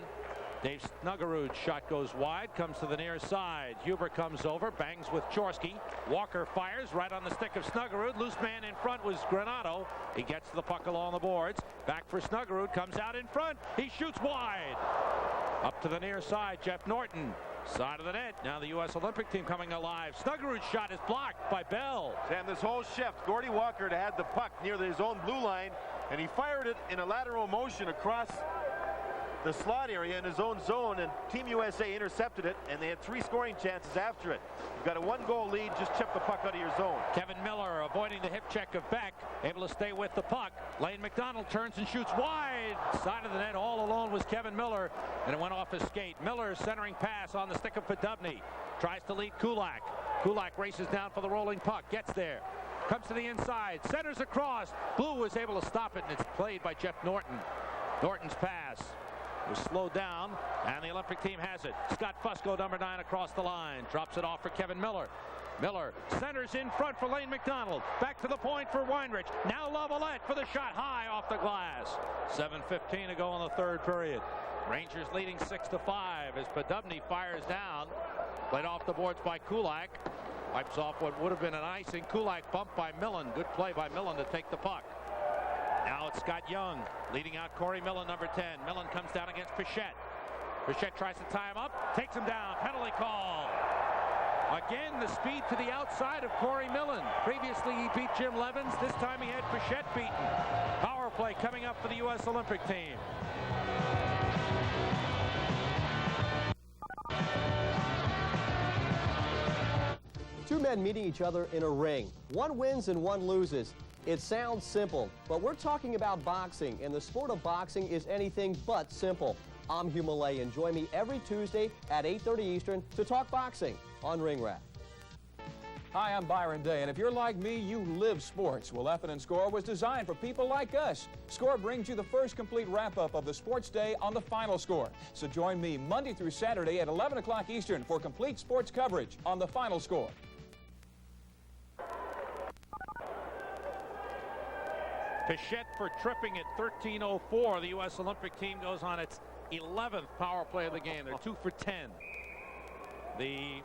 Dave Snuggerud's shot goes wide, comes to the near side. Huber comes over, bangs with Chorsky. Walker fires right on the stick of Snuggerud. Loose man in front was Granato. He gets the puck along the boards. Back for Snuggerud, comes out in front. He shoots wide. Up to the near side, Jeff Norton. Side of the net. Now the U.S. Olympic team coming alive. Snuggerud's shot is blocked by Bell. And this whole shift, Gordie Walker had the puck near his own blue line, and he fired it in a lateral motion across the slot area in his own zone, and Team USA intercepted it, and they had 3 scoring chances after it. You've got a 1-goal lead, just chip the puck out of your zone. Kevin Miller avoiding the hip check of Beck, able to stay with the puck. Lane McDonald turns and shoots wide. Side of the net, all alone was Kevin Miller, and it went off his skate. Miller centering pass on the stick of Podubny. Tries to lead Kulak. Kulak races down for the rolling puck, gets there. Comes to the inside, centers across. Blue was able to stop it, and it's played by Jeff Norton. Norton's pass was slowed down, and the Olympic team has it. Scott Fusco, number 9, across the line. Drops it off for Kevin Miller. Miller centers in front for Lane McDonald. Back to the point for Weinrich. Now Lavalette for the shot high off the glass. 7:15 to go in the third period. Rangers leading 6-5 as Podubny fires down. Played off the boards by Kulak. Wipes off what would have been an icing. Kulak bumped by Millen. Good play by Millen to take the puck. Now it's Scott Young leading out Corey Millen, number 10. Millen comes down against Pichette. Pichette tries to tie him up, takes him down. Penalty call. Again, the speed to the outside of Corey Millen. Previously, he beat Jim Levens. This time he had Pichette beaten. Power play coming up for the U.S. Olympic team. Two men meeting each other in a ring. One wins and one loses. It sounds simple, but we're talking about boxing, and the sport of boxing is anything but simple. I'm Hugh Millay, and join me every Tuesday at 8:30 Eastern to talk boxing on Ring Rat. Hi, I'm Byron Day, and if you're like me, you live sports. Well, F&N Score was designed for people like us. Score brings you the first complete wrap-up of the sports day on the Final Score. So join me Monday through Saturday at 11 o'clock Eastern for complete sports coverage on the Final Score. Pichette for tripping at 13:04. The U.S. Olympic team goes on its 11th power play of the game. They're 2 for 10. The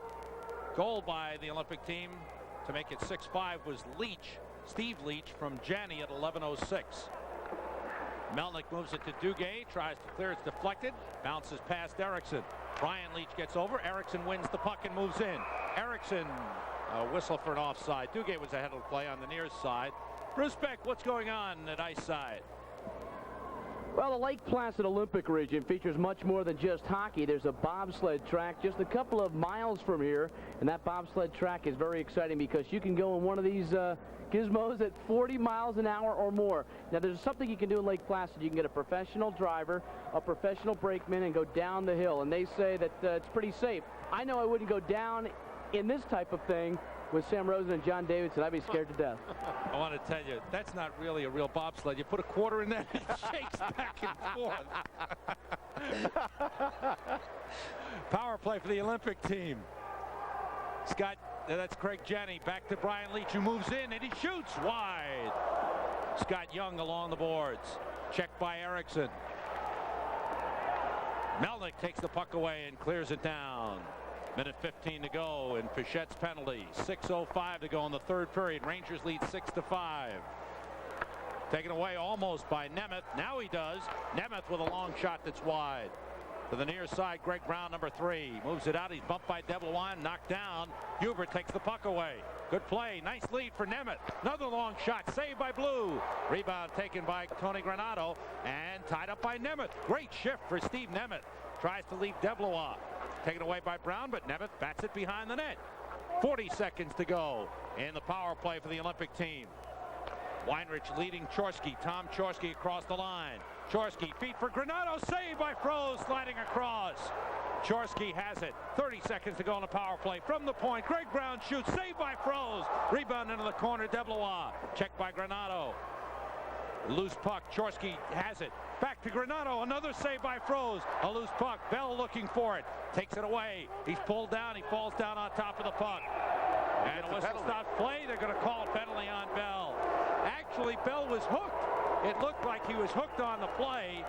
goal by the Olympic team to make it 6-5 was Leetch, Steve Leetch from Janney at 11:06. Melnick moves it to Duguay, tries to clear, it's deflected, bounces past Erickson. Brian Leetch gets over, Erickson wins the puck and moves in. Erickson, a whistle for an offside. Duguay was ahead of the play on the near side. Bruce Beck, what's going on at ice side? Well, the Lake Placid Olympic region features much more than just hockey. There's a bobsled track just a couple of miles from here, and that bobsled track is very exciting because you can go in one of these gizmos at 40 miles an hour or more. Now, there's something you can do in Lake Placid. You can get a professional driver, a professional brakeman, and go down the hill, and they say that it's pretty safe. I know I wouldn't go down in this type of thing with Sam Rosen and John Davidson. I'd be scared to death. I want to tell you, that's not really a real bobsled. You put a quarter in there, it shakes back and forth. Power play for the Olympic team. Scott, that's Craig Janney, back to Brian Leetch, who moves in, and he shoots wide. Scott Young along the boards. Checked by Erickson. Melnick takes the puck away and clears it down. Minute 15 to go in Pichette's penalty. 6:05 to go in the third period. Rangers lead 6-5. Taken away almost by Nemeth. Now he does. Nemeth with a long shot that's wide. To the near side, Greg Brown, number 3. Moves it out. He's bumped by Debelouin. Knocked down. Hubert takes the puck away. Good play. Nice lead for Nemeth. Another long shot. Saved by Blue. Rebound taken by Tony Granato. And tied up by Nemeth. Great shift for Steve Nemeth. Tries to leave Debelouin. Taken away by Brown, but Nemeth bats it behind the net. 40 seconds to go in the power play for the Olympic team. Weinrich leading Chorsky. Tom Chorsky across the line. Chorsky feet for Granato. Saved by Froze, sliding across. Chorsky has it. 30 seconds to go in the power play. From the point, Greg Brown shoots. Saved by Froze. Rebound into the corner. Debelouin. Checked by Granato. Loose puck. Chorsky has it. Back to Granato. Another save by Froze. A loose puck. Bell looking for it. Takes it away. He's pulled down. He falls down on top of the puck. And a whistle stop play. They're going to call a penalty on Bell. Actually, Bell was hooked. It looked like he was hooked on the play.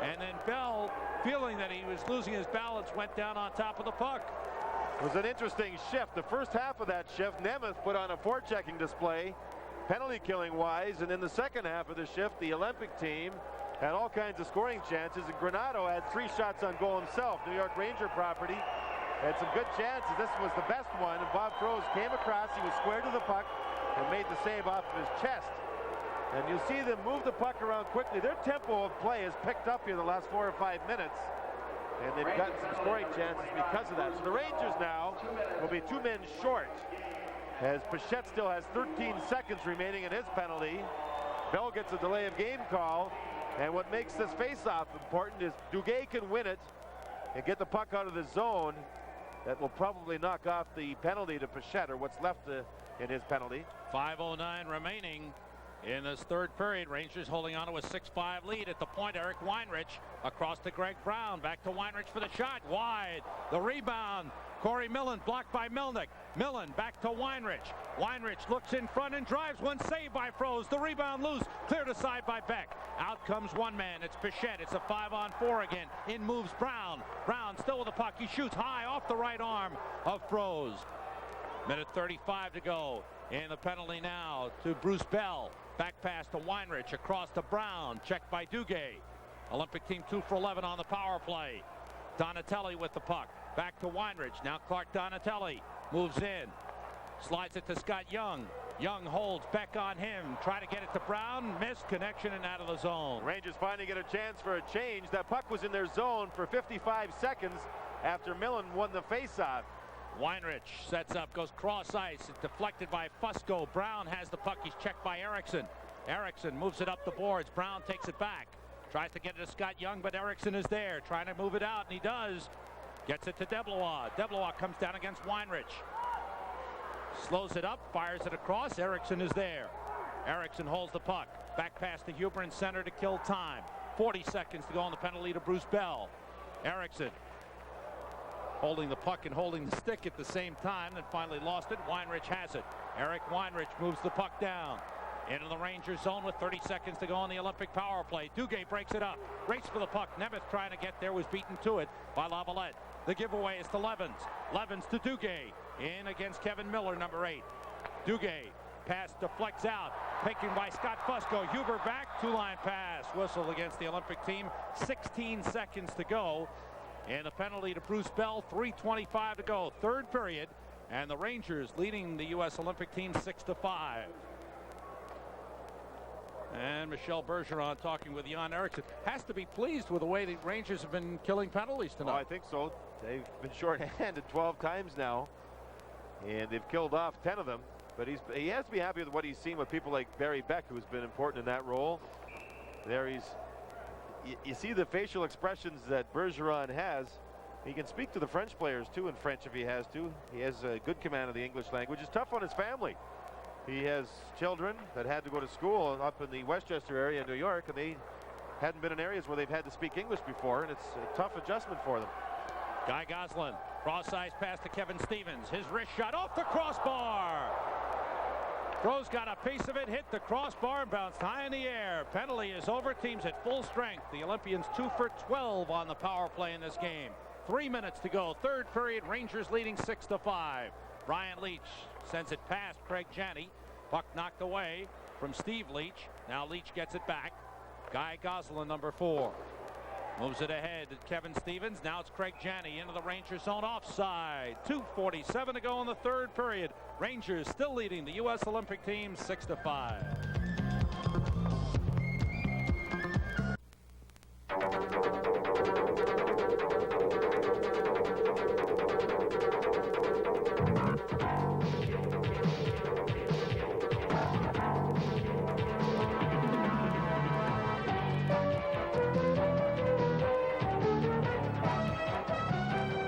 And then Bell, feeling that he was losing his balance, went down on top of the puck. It was an interesting shift. The first half of that shift, Nemeth put on a forechecking display, penalty killing wise, and in the second half of the shift, the Olympic team had all kinds of scoring chances, and Granato had 3 shots on goal himself. New York Ranger property had some good chances. This was the best one, and Bob Froze came across. He was square to the puck and made the save off of his chest. And you see them move the puck around quickly. Their tempo of play has picked up here the last 4 or 5 minutes, and they've gotten some scoring chances because of that. So the Rangers now will be 2 men short, as Pichette still has 13 seconds remaining in his penalty. Bell gets a delay of game call, and what makes this face-off important is Duguay can win it and get the puck out of the zone. That will probably knock off the penalty to Pichette, or what's left in his penalty. 5:09 remaining in this third period. Rangers holding on to a 6-5 lead. At the point, Eric Weinrich across to Greg Brown. Back to Weinrich for the shot. Wide. The rebound. Corey Millen blocked by Melnick. Millen back to Weinrich. Weinrich looks in front and drives. One save by Froze. The rebound loose. Cleared aside by Beck. Out comes one man. It's Pichette. It's a 5-on-4 again. In moves Brown. Brown still with the puck. He shoots high off the right arm of Froze. Minute 35 to go. And the penalty now to Bruce Bell. Back pass to Weinrich. Across to Brown. Checked by Duguay. Olympic team 2 for 11 on the power play. Donatelli with the puck. Back to Weinrich. Now Clark Donatelli moves in. Slides it to Scott Young. Young holds. Beck on him. Try to get it to Brown. Missed connection and out of the zone. Rangers finally get a chance for a change. That puck was in their zone for 55 seconds after Millen won the faceoff. Weinrich sets up, goes cross ice. It's deflected by Fusco. Brown has the puck. He's checked by Erickson. Erickson moves it up the boards. Brown takes it back. Tries to get it to Scott Young, but Erickson is there. Trying to move it out, and he does. Gets it to Debelouin. Debelouin comes down against Weinrich. Slows it up, fires it across. Erickson is there. Erickson holds the puck. Back pass to Huber in center to kill time. 40 seconds to go on the penalty to Bruce Bell. Erickson holding the puck and holding the stick at the same time, then finally lost it. Weinrich has it. Eric Weinrich moves the puck down. Into the Rangers zone with 30 seconds to go on the Olympic power play. Duguay breaks it up. Race for the puck. Nemeth trying to get there, was beaten to it by Lavalette. The giveaway is to Levens. Levens to Duguay. In against Kevin Miller, number 8. Duguay. Pass deflects out. Taken by Scott Fusco. Huber back. Two-line pass. Whistle against the Olympic team. 16 seconds to go. And a penalty to Bruce Bell. 3:25 to go. Third period. And the Rangers leading the U.S. Olympic team 6-5. And Michel Bergeron talking with Jan Eriksson. Has to be pleased with the way the Rangers have been killing penalties tonight. Oh, I think so. They've been short-handed 12 times now. And they've killed off 10 of them. But he has to be happy with what he's seen with people like Barry Beck, who's been important in that role. There you see the facial expressions that Bergeron has. He can speak to the French players too in French if he has to. He has a good command of the English language. It's tough on his family. He has children that had to go to school up in the Westchester area in New York, and they hadn't been in areas where they've had to speak English before, and it's a tough adjustment for them. Guy Goslin, cross-ice pass to Kevin Stevens. His wrist shot off the crossbar. Rose got a piece of it, hit the crossbar, and bounced high in the air. Penalty is over. Teams at full strength. The Olympians 2 for 12 on the power play in this game. 3 minutes to go. Third period. Rangers leading 6-5. Brian Leetch sends it past Craig Janney. Puck knocked away from Steve Leach. Now Leach gets it back. Guy Goslin, number 4. Moves it ahead to Kevin Stevens. Now it's Craig Janney into the Rangers zone, offside. 2:47 to go in the third period. Rangers still leading the U.S. Olympic team 6-5.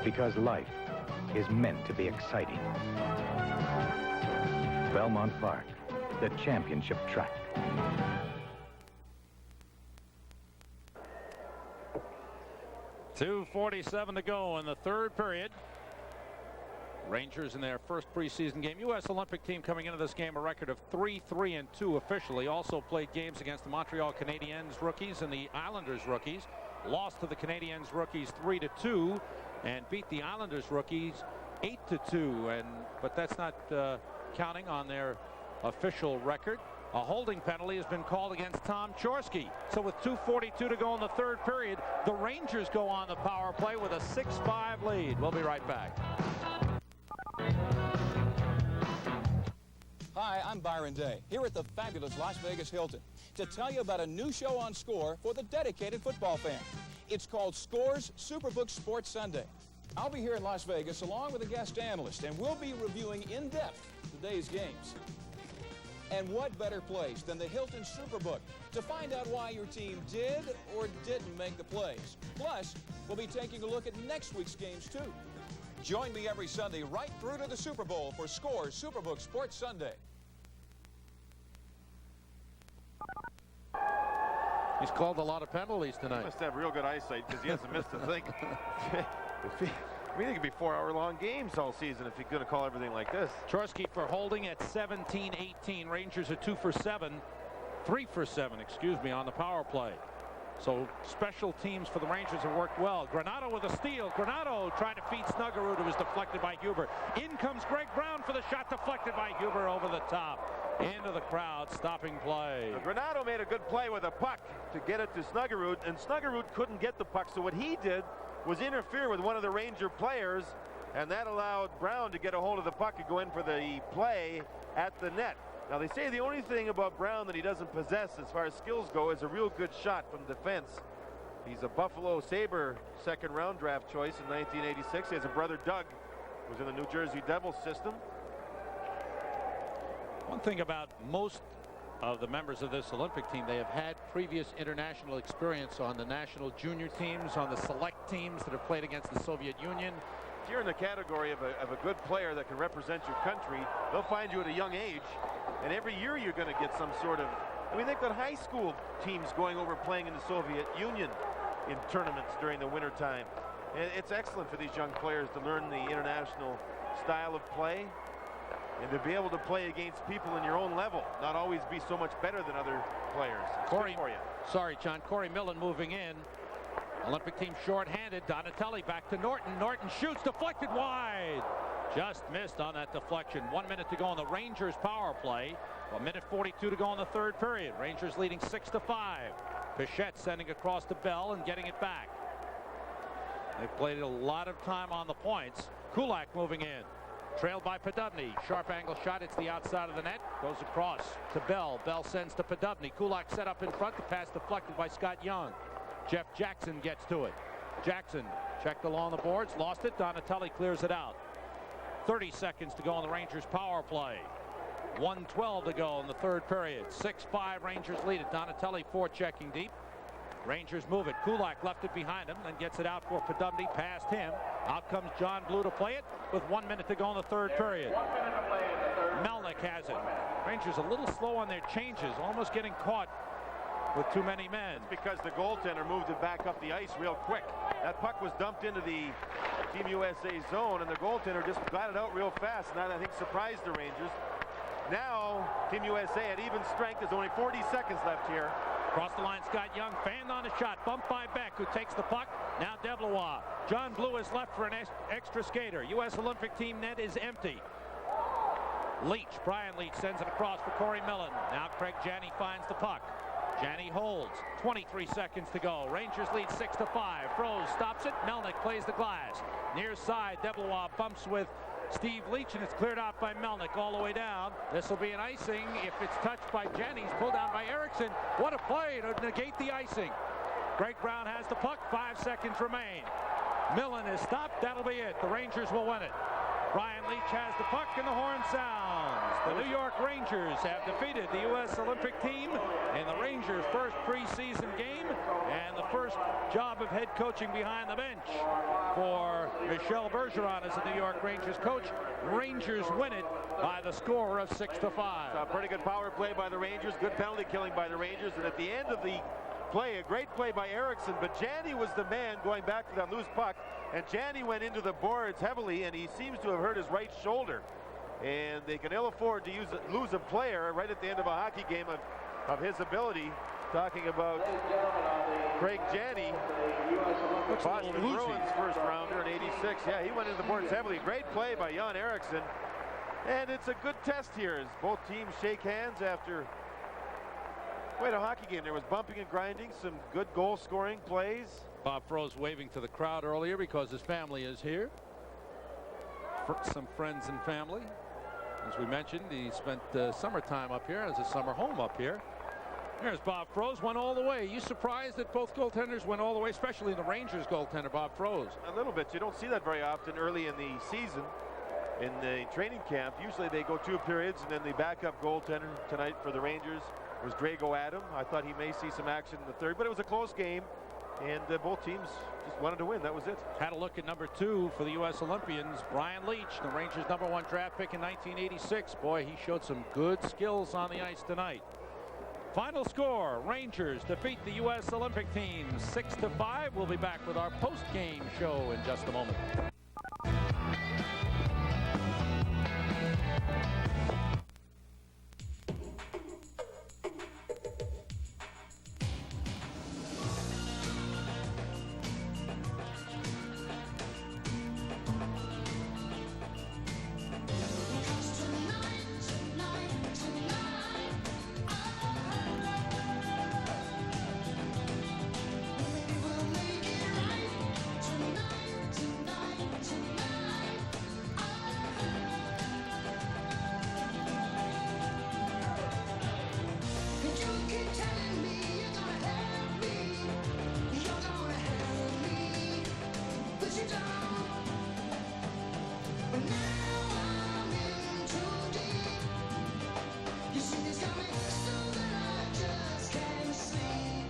Because life is meant to be exciting. Belmont Park, the championship track. .247 to go in the third period. Rangers in their first preseason game. U.S. Olympic team coming into this game a record of 3-3-2 officially. Also played games against the Montreal Canadiens rookies and the Islanders rookies. Lost to the Canadiens rookies 3-2 and beat the Islanders rookies 8-2. But that's not counting on their official record. A holding penalty has been called against Tom Chorsky. So with 2:42 to go in the third period, the Rangers go on the power play with a 6-5 lead. We'll be right back. Hi, I'm Byron Day, here at the fabulous Las Vegas Hilton, to tell you about a new show on Score for the dedicated football fan. It's called Score's Superbook Sports Sunday. I'll be here in Las Vegas along with a guest analyst, and we'll be reviewing in depth today's games. And what better place than the Hilton Superbook to find out why your team did or didn't make the plays. Plus, we'll be taking a look at next week's games, too. Join me every Sunday right through to the Super Bowl for Score's Superbook Sports Sunday. He's called a lot of penalties tonight. He must have real good eyesight because he hasn't missed a thing. I mean, it could be 4-hour-long games all season if he's going to call everything like this. Chorsky for holding at 17-18. Rangers are 2 for 7. 3 for 7, excuse me, on the power play. So special teams for the Rangers have worked well. Granato with a steal. Granato trying to feed Snuggerud. It was deflected by Huber. In comes Greg Brown for the shot, deflected by Huber over the top. Into the crowd, stopping play. Granato made a good play with a puck to get it to Snuggerud, and Snuggerud couldn't get the puck. So what he did was interfere with one of the Ranger players, and that allowed Brown to get a hold of the puck and go in for the play at the net. Now, they say the only thing about Brown that he doesn't possess as far as skills go is a real good shot from defense. He's a Buffalo Sabre second-round draft choice in 1986. He has a brother, Doug, who's in the New Jersey Devils system. One thing about most of the members of this Olympic team, they have had previous international experience on the national junior teams, on the select teams that have played against the Soviet Union. If you're in the category of a good player that can represent your country, they'll find you at a young age, and every year you're going to get some sort of, I mean, they've got high school teams going over playing in the Soviet Union in tournaments during the winter time. And it's excellent for these young players to learn the international style of play. and to be able to play against people in your own level, not always be so much better than other players. Corey, sorry, John. Corey Millen moving in. Olympic team short-handed. Donatelli back to Norton. Norton shoots, deflected wide. Just missed on that deflection. 1 minute to go on the Rangers power play. 1:42 to go in the third period. Rangers leading 6-5. Pichette sending across to Bell and getting it back. They've played a lot of time on the points. Kulak moving in. Trailed by Podubny. Sharp angle shot. It's the outside of the net. Goes across to Bell. Bell sends to Podubny. Kulak set up in front. The pass deflected by Scott Young. Jeff Jackson gets to it. Jackson checked along the boards. Lost it. Donatelli clears it out. 30 seconds to go on the Rangers power play. 1:12 to go in the third period. 6-5 Rangers lead it. Donatelli forechecking deep. Rangers move it. Kulak left it behind him, then gets it out for Podubny, past him. Out comes John Blue to play it with 1 minute to go in the third period. Melnick has it. Rangers a little slow on their changes, almost getting caught with too many men. It's because the goaltender moved it back up the ice real quick. That puck was dumped into the Team USA zone, and the goaltender just got it out real fast, and that, I think, surprised the Rangers. Now, Team USA at even strength. There's only 40 seconds left here. Across the line, Scott Young fanned on a shot, bumped by Beck, who takes the puck. Now Deblois. John Blue is left for an extra skater. U.S. Olympic team net is empty. Leetch, Brian Leetch sends it across for Corey Millen. Now Craig Janney finds the puck. Janney holds. 23 seconds to go. Rangers lead 6-5. Froze stops it. Melnick plays the glass. Near side, Deblois bumps with Steve Leetch, and it's cleared out by Melnick all the way down. This will be an icing if it's touched by Janney. He's pulled down by Erickson. What a play to negate the icing. Greg Brown has the puck. 5 seconds remain. Millen is stopped. That'll be it. The Rangers will win it. Brian Leetch has the puck, and the horn sounds. The New York Rangers have defeated the U.S. Olympic team in the Rangers' first preseason game and the first job of head coaching behind the bench for Michel Bergeron as the New York Rangers coach. Rangers win it by the score of 6-5. A pretty good power play by the Rangers, good penalty killing by the Rangers, and at the end of the play, a great play by Erickson, but Janney was the man going back to that loose puck, and Janney went into the boards heavily, and he seems to have hurt his right shoulder, and they can ill afford to lose a player right at the end of a hockey game of his ability. Talking about Craig Janney, Boston Bruins first rounder in '86. Yeah, he went into the boards heavily. Great play by Jan Eriksson, and it's a good test here as both teams shake hands after quite a hockey game. There was bumping and grinding, some good goal-scoring plays. Bob Froze waving to the crowd earlier because his family is here. Some friends and family. As we mentioned, he spent summertime up here, as a summer home up here. There's Bob Froze, went all the way. You surprised that both goaltenders went all the way, especially the Rangers goaltender, Bob Froze? A little bit. You don't see that very often early in the season. In the training camp, usually they go 2 periods, and then the backup goaltender tonight for the Rangers was Drago Adam. I thought he may see some action in the third, but it was a close game, and both teams just wanted to win. That was it. Had a look at number 2 for the U.S. Olympians, Brian Leetch, the Rangers' #1 draft pick in 1986. Boy, he showed some good skills on the ice tonight. Final score, Rangers defeat the U.S. Olympic team 6-5. We'll be back with our post-game show in just a moment.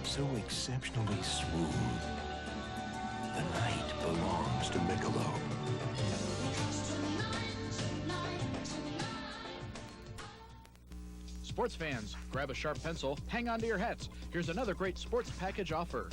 So exceptionally smooth. The night belongs to Michelob. Sports fans, grab a sharp pencil, hang on to your hats. Here's another great sports package offer.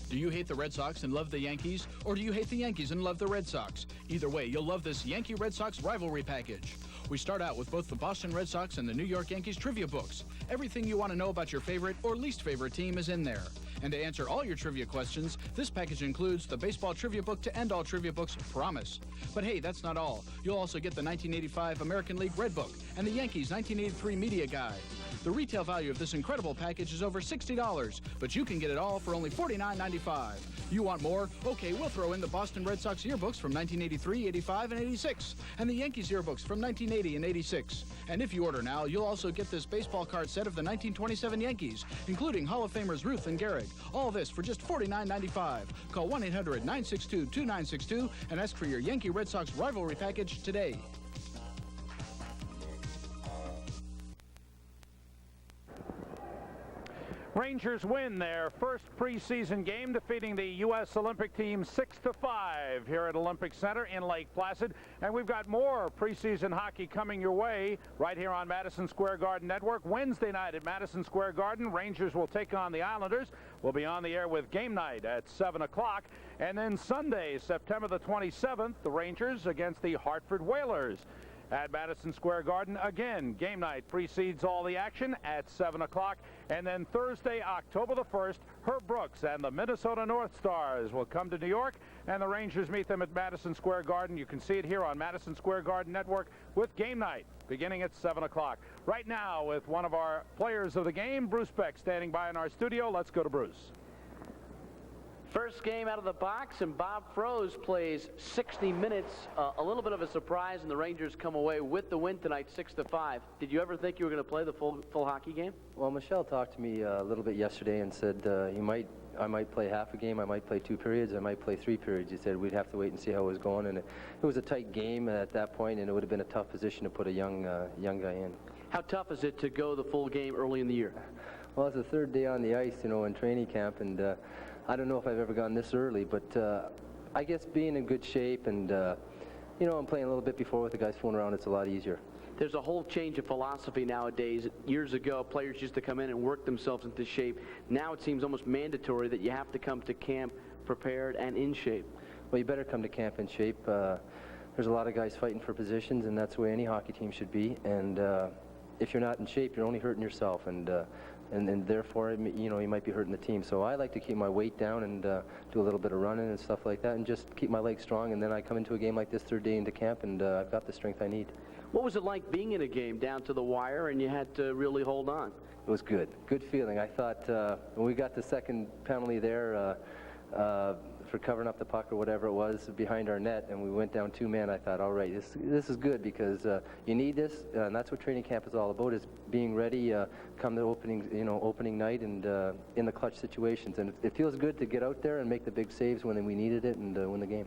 Do you hate the Red Sox and love the Yankees? Or do you hate the Yankees and love the Red Sox? Either way, you'll love this Yankee-Red Sox rivalry package. We start out with both the Boston Red Sox and the New York Yankees trivia books. Everything you want to know about your favorite or least favorite team is in there. And to answer all your trivia questions, this package includes the baseball trivia book to end all trivia books, Promise. But hey, that's not all. You'll also get the 1985 American League Red Book and the Yankees 1983 Media Guide. The retail value of this incredible package is over $60, but you can get it all for only $49.95. You want more? Okay, we'll throw in the Boston Red Sox yearbooks from 1983, 85, and 86, and the Yankees yearbooks from 1980 and 86. And if you order now, you'll also get this baseball card set of the 1927 Yankees, including Hall of Famers Ruth and Gehrig. All this for just $49.95. Call 1-800-962-2962 and ask for your Yankee Red Sox rivalry package today. Rangers win their first preseason game, defeating the U.S. Olympic team 6-5 here at Olympic Center in Lake Placid. And we've got more preseason hockey coming your way right here on Madison Square Garden Network. Wednesday night at Madison Square Garden, Rangers will take on the Islanders. We'll be on the air with Game Night at 7 o'clock. And then Sunday, September the 27th, the Rangers against the Hartford Whalers. At Madison Square Garden, again, Game Night precedes all the action at 7 o'clock. And then Thursday, October the 1st, Herb Brooks and the Minnesota North Stars will come to New York, and the Rangers meet them at Madison Square Garden. You can see it here on Madison Square Garden Network with Game Night beginning at 7 o'clock. Right now, with one of our players of the game, Bruce Beck, standing by in our studio. Let's go to Bruce. First game out of the box, and Bob Froese plays 60 minutes. A little bit of a surprise, and the Rangers come away with the win tonight, 6-5. Did you ever think you were going to play the full hockey game? Well, Michelle talked to me a little bit yesterday and said I might play half a game, I might play 2 periods, I might play 3 periods. He said we'd have to wait and see how it was going, and it was a tight game at that point, and it would have been a tough position to put a young guy in. How tough is it to go the full game early in the year? Well, it's the third day on the ice, in training camp, and I don't know if I've ever gone this early, but I guess being in good shape and, I'm playing a little bit before with the guys fooling around, it's a lot easier. There's a whole change of philosophy nowadays. Years ago, players used to come in and work themselves into shape. Now it seems almost mandatory that you have to come to camp prepared and in shape. Well, you better come to camp in shape. There's a lot of guys fighting for positions, and that's the way any hockey team should be. And if you're not in shape, you're only hurting yourself. And therefore, you might be hurting the team. So I like to keep my weight down and do a little bit of running and stuff like that and just keep my legs strong. And then I come into a game like this third day into camp, and I've got the strength I need. What was it like being in a game down to the wire and you had to really hold on? It was good. Good feeling. I thought when we got the second penalty there for covering up the puck or whatever it was behind our net, and we went down 2 men, I thought, all right, this is good because you need this, and that's what training camp is all about, is being ready come the opening night and in the clutch situations. And it feels good to get out there and make the big saves when we needed it and win the game.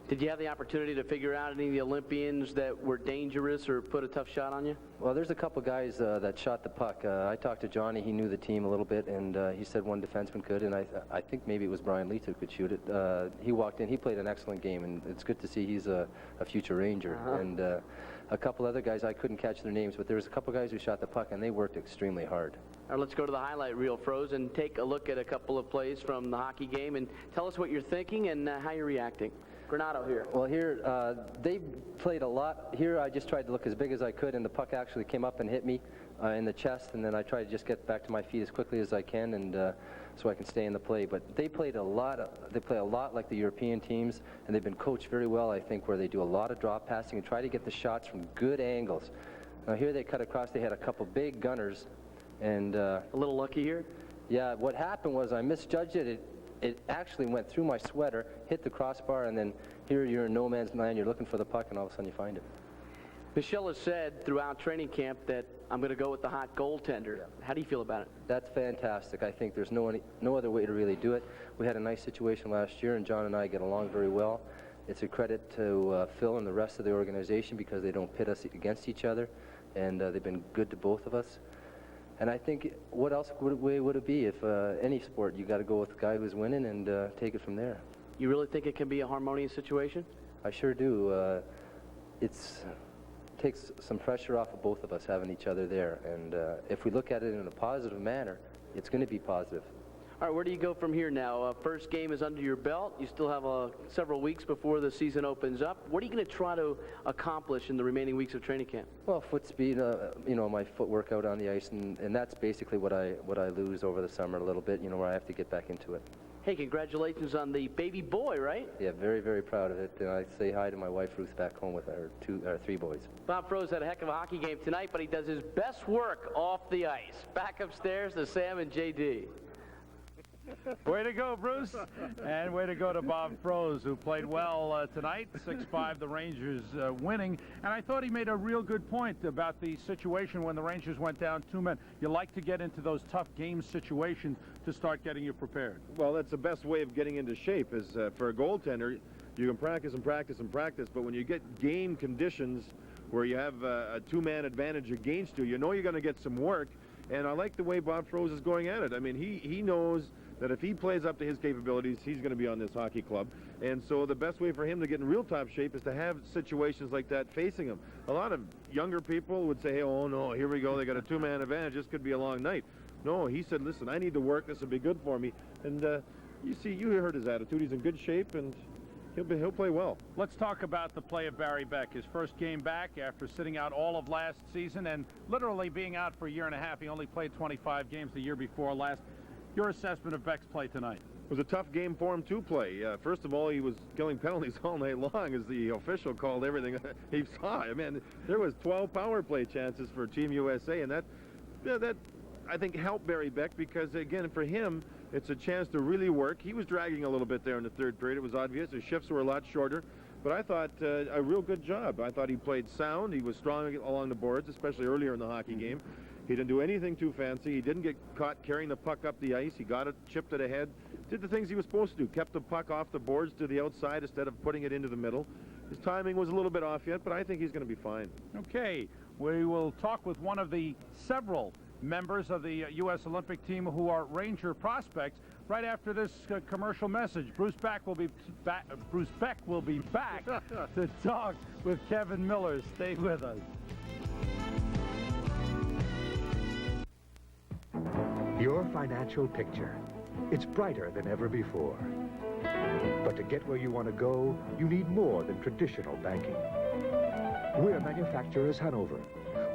Did you have the opportunity to figure out any of the Olympians that were dangerous or put a tough shot on you? Well, there's a couple guys that shot the puck. I talked to Johnny. He knew the team a little bit, and he said one defenseman could, and I think maybe it was Brian Leetch who could shoot it. He walked in. He played an excellent game, and it's good to see he's a future Ranger. And a couple other guys, I couldn't catch their names, but there was a couple guys who shot the puck, and they worked extremely hard. All right, let's go to the highlight reel, Froese, and take a look at a couple of plays from the hockey game, and tell us what you're thinking and how you're reacting. Granado here. Well, here, they played a lot. Here, I just tried to look as big as I could, and the puck actually came up and hit me in the chest, and then I tried to just get back to my feet as quickly as I can, and so I can stay in the play. But they played a lot. They play a lot like the European teams, and they've been coached very well, I think, where they do a lot of drop passing and try to get the shots from good angles. Now, here they cut across. They had a couple big gunners, and a little lucky here? Yeah, what happened was I misjudged it. It actually went through my sweater, hit the crossbar, and then here you're in no man's land, you're looking for the puck, and all of a sudden you find it. Michelle has said throughout training camp that I'm going to go with the hot goaltender. Yeah. How do you feel about it? That's fantastic. I think there's no other way to really do it. We had a nice situation last year, and John and I get along very well. It's a credit to Phil and the rest of the organization because they don't pit us against each other, and they've been good to both of us. And I think what else would it be if any sport, you got to go with the guy who's winning and take it from there. You really think it can be a harmonious situation? I sure do. It takes some pressure off of both of us having each other there. And if we look at it in a positive manner, it's going to be positive. All All right, where do you go from here now? First game is under your belt. You still have several weeks before the season opens up. What are you going to try to accomplish in the remaining weeks of training camp? Well, foot speed, my footwork out on the ice, and that's basically what I lose over the summer a little bit, where I have to get back into it. Hey, congratulations on the baby boy, right? Yeah, very, very proud of it. And I say hi to my wife, Ruth, back home with our three boys. Bob Froese had a heck of a hockey game tonight, but he does his best work off the ice. Back upstairs to Sam and JD. Way to go, Bruce. And way to go to Bob Froese, who played well tonight. 6-5, the Rangers winning. And I thought he made a real good point about the situation when the Rangers went down 2 men. You like to get into those tough game situations to start getting you prepared. Well, that's the best way of getting into shape is for a goaltender, you can practice and practice and practice, but when you get game conditions where you have a 2-man advantage against you, you know you're going to get some work. And I like the way Bob Froese is going at it. I mean, he knows that if he plays up to his capabilities, he's going to be on this hockey club. And so the best way for him to get in real top shape is to have situations like that facing him. A lot of younger people would say, hey, oh, no, here we go. They got a 2-man advantage. This could be a long night. No, he said, listen, I need to work. This will be good for me. And you heard his attitude. He's in good shape, and he'll play well. Let's talk about the play of Barry Beck. His first game back after sitting out all of last season and literally being out for a year and a half. He only played 25 games the year before last. Your assessment of Beck's play tonight? It was a tough game for him to play. First of all, he was killing penalties all night long as the official called everything he saw. I mean, there was 12 power play chances for Team USA, and that I think helped Barry Beck because, again, for him, it's a chance to really work. He was dragging a little bit there in the third period. It was obvious. His shifts were a lot shorter. But I thought a real good job. I thought he played sound. He was strong along the boards, especially earlier in the hockey game. He didn't do anything too fancy. He didn't get caught carrying the puck up the ice. He got it, chipped it ahead, did the things he was supposed to do, kept the puck off the boards to the outside instead of putting it into the middle. His timing was a little bit off yet, but I think he's going to be fine. Okay, we will talk with one of the several members of the U.S. Olympic team who are Ranger prospects right after this commercial message. Bruce Beck will be back to talk with Kevin Miller. Stay with us. Your financial picture. It's brighter than ever before. But to get where you want to go, you need more than traditional banking. We're Manufacturers Hanover.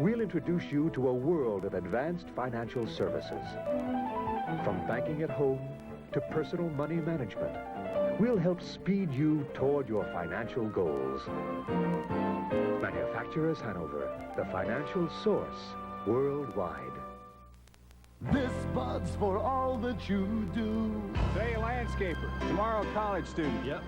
We'll introduce you to a world of advanced financial services. From banking at home to personal money management, we'll help speed you toward your financial goals. Manufacturers Hanover, the financial source worldwide. This Bud's for all that you do. Today, a landscaper. Tomorrow, a college student. Yep.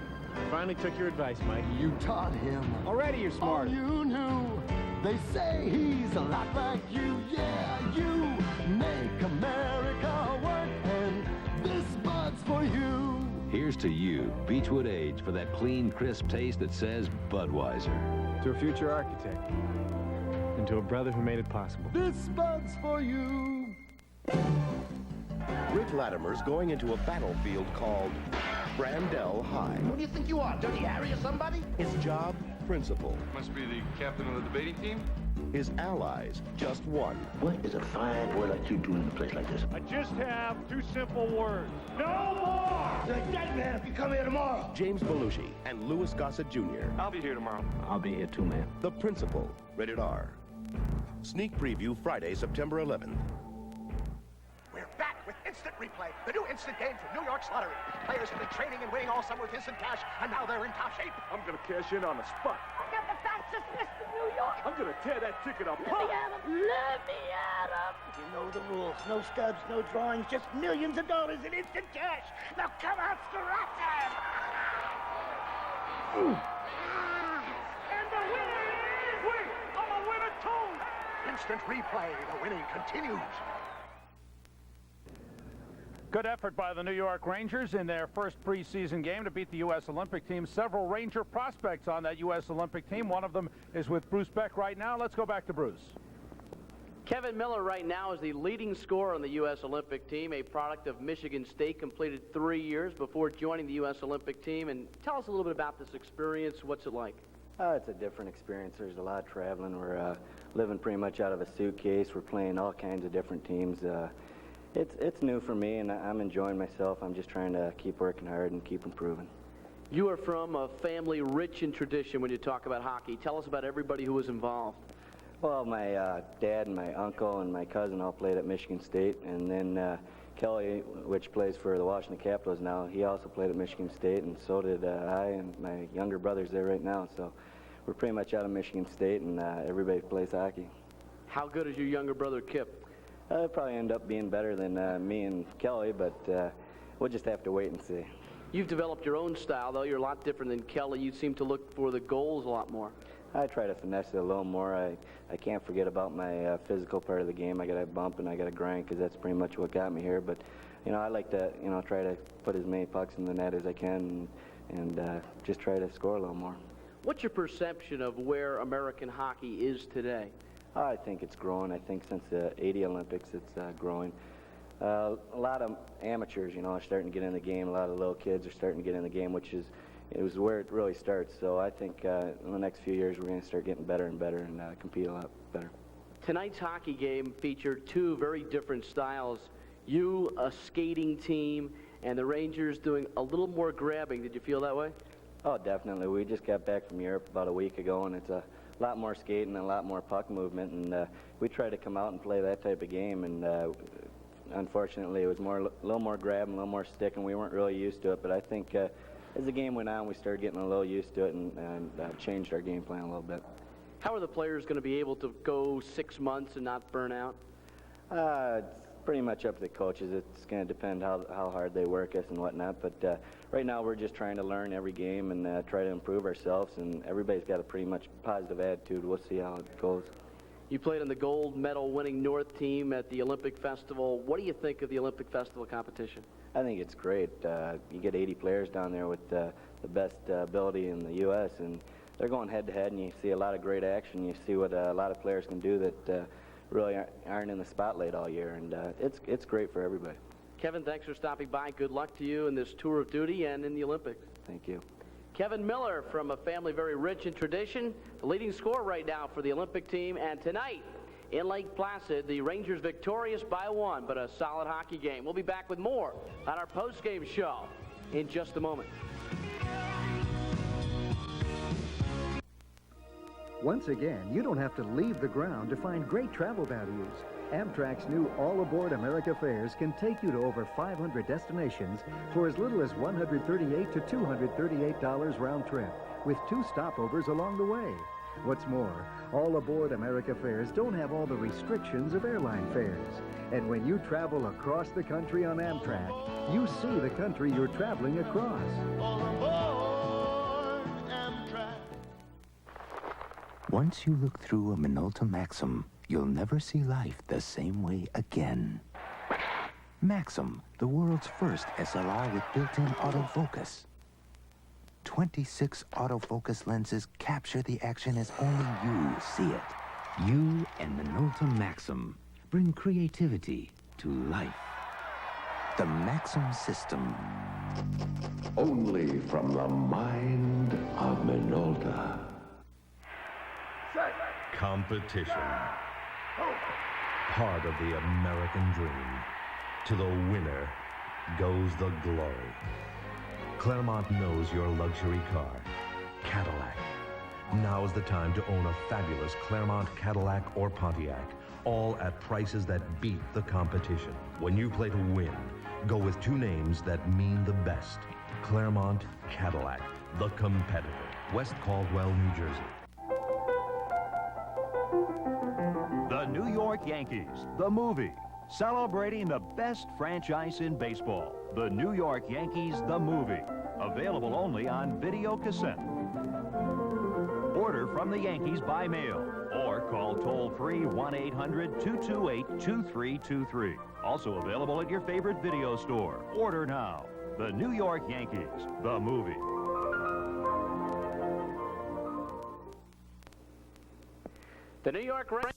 Finally took your advice, Mike. You taught him. Already you're smart. All you knew. They say he's a lot like you. Yeah, you make America work, and this Bud's for you. Here's to you, Beechwood Age, for that clean, crisp taste that says Budweiser. To a future architect. And to a brother who made it possible. This Bud's for you. Rick Latimer's going into a battlefield called Brandell High. Who do you think you are, Dirty Harry or somebody? His job, principal. Must be the captain of the debating team? His allies, just one. What is a fine boy like you doing in a place like this? I just have 2 simple words. No more! You're a dead man if you come here tomorrow. James Belushi and Louis Gossett Jr. I'll be here tomorrow. I'll be here too, man. The Principal, rated R. Sneak preview Friday, September 11th. We're back with Instant Replay, the new instant game from New York's lottery. Players have been training and winning all summer with instant cash, and now they're in top shape. I'm gonna cash in on the spot. I got the fastest list in New York. I'm gonna tear that ticket up. Let me at him. Let me at him. You know the rules. No stubs, no drawings, just millions of dollars in instant cash. Now come out, scrap time. And the winner is... Wait, I'm a winner too. Instant Replay. The winning continues. Good effort by the New York Rangers in their first preseason game to beat the U.S. Olympic team. Several Ranger prospects on that U.S. Olympic team. One of them is with Bruce Beck right now. Let's go back to Bruce. Kevin Miller right now is the leading scorer on the U.S. Olympic team, a product of Michigan State, completed 3 years before joining the U.S. Olympic team. And tell us a little bit about this experience. What's it like? It's a different experience. There's a lot of traveling. We're living pretty much out of a suitcase. We're playing all kinds of different teams. It's new for me, and I'm enjoying myself. I'm just trying to keep working hard and keep improving. You are from a family rich in tradition when you talk about hockey. Tell us about everybody who was involved. Well, my dad and my uncle and my cousin all played at Michigan State, and then Kelly, which plays for the Washington Capitals now, he also played at Michigan State, and so did I, and my younger brother's there right now. So we're pretty much out of Michigan State, and everybody plays hockey. How good is your younger brother, Kip? He'll probably end up being better than me and Kelly, but we'll just have to wait and see. You've developed your own style, though. You're a lot different than Kelly. You seem to look for the goals a lot more. I try to finesse it a little more. I can't forget about my physical part of the game. I got to bump and I got to grind, because that's pretty much what got me here. But, you know, I like to, you know, try to put as many pucks in the net as I can and just try to score a little more. What's your perception of where American hockey is today? I think it's growing. I think since the '80 Olympics, it's growing. A lot of amateurs, you know, are starting to get in the game. A lot of little kids are starting to get in the game, which is where it really starts. So I think in the next few years we're going to start getting better and better and compete a lot better. Tonight's hockey game featured two very different styles. You, a skating team, and the Rangers doing a little more grabbing. Did you feel that way? Oh, definitely. We just got back from Europe about a week ago, and it's a lot more skating and a lot more puck movement, and we try to come out and play that type of game, and unfortunately it was a little more grabbing, a little more stick, and we weren't really used to it. But I think as the game went on, we started getting a little used to it and changed our game plan a little bit. How are the players going to be able to go 6 months and not burn out? It's pretty much up to the coaches. It's going to depend how hard they work us and whatnot. But right now we're just trying to learn every game and try to improve ourselves. And everybody's got a pretty much positive attitude. We'll see how it goes. You played on the gold medal winning North team at the Olympic Festival. What do you think of the Olympic Festival competition? I think it's great. You get 80 players down there with the best ability in the U.S., and they're going head-to-head, and you see a lot of great action. You see what a lot of players can do that really aren't in the spotlight all year, and it's great for everybody. Kevin, thanks for stopping by. Good luck to you in this tour of duty and in the Olympics. Thank you. Kevin Miller, from a family very rich in tradition, the leading scorer right now for the Olympic team. And tonight in Lake Placid, the Rangers victorious by 1, but a solid hockey game. We'll be back with more on our post-game show in just a moment. Once again, you don't have to leave the ground to find great travel values. Amtrak's new All Aboard America fares can take you to over 500 destinations for as little as $138 to $238 round trip, with 2 stopovers along the way. What's more, All Aboard America fares don't have all the restrictions of airline fares. And when you travel across the country on Amtrak, you see the country you're traveling across. All aboard Amtrak. Once you look through a Minolta Maxim, you'll never see life the same way again. Maxim, the world's first SLR with built-in autofocus. 26 autofocus lenses capture the action as only you see it. You and Minolta Maxim bring creativity to life. The Maxim system. Only from the mind of Minolta. Competition. Part of the American dream. To the winner goes the glory. Claremont knows your luxury car, Cadillac. Now's the time to own a fabulous Claremont Cadillac or Pontiac, all at prices that beat the competition. When you play to win, go with 2 names that mean the best. Claremont Cadillac, the competitor. West Caldwell, New Jersey. The New York Yankees, the movie, celebrating the best franchise in baseball. The New York Yankees, the movie, available only on video cassette. Order from the Yankees by mail or call toll-free 1-800-228-2323. Also available at your favorite video store. Order now. The New York Yankees, the movie. The New York Rangers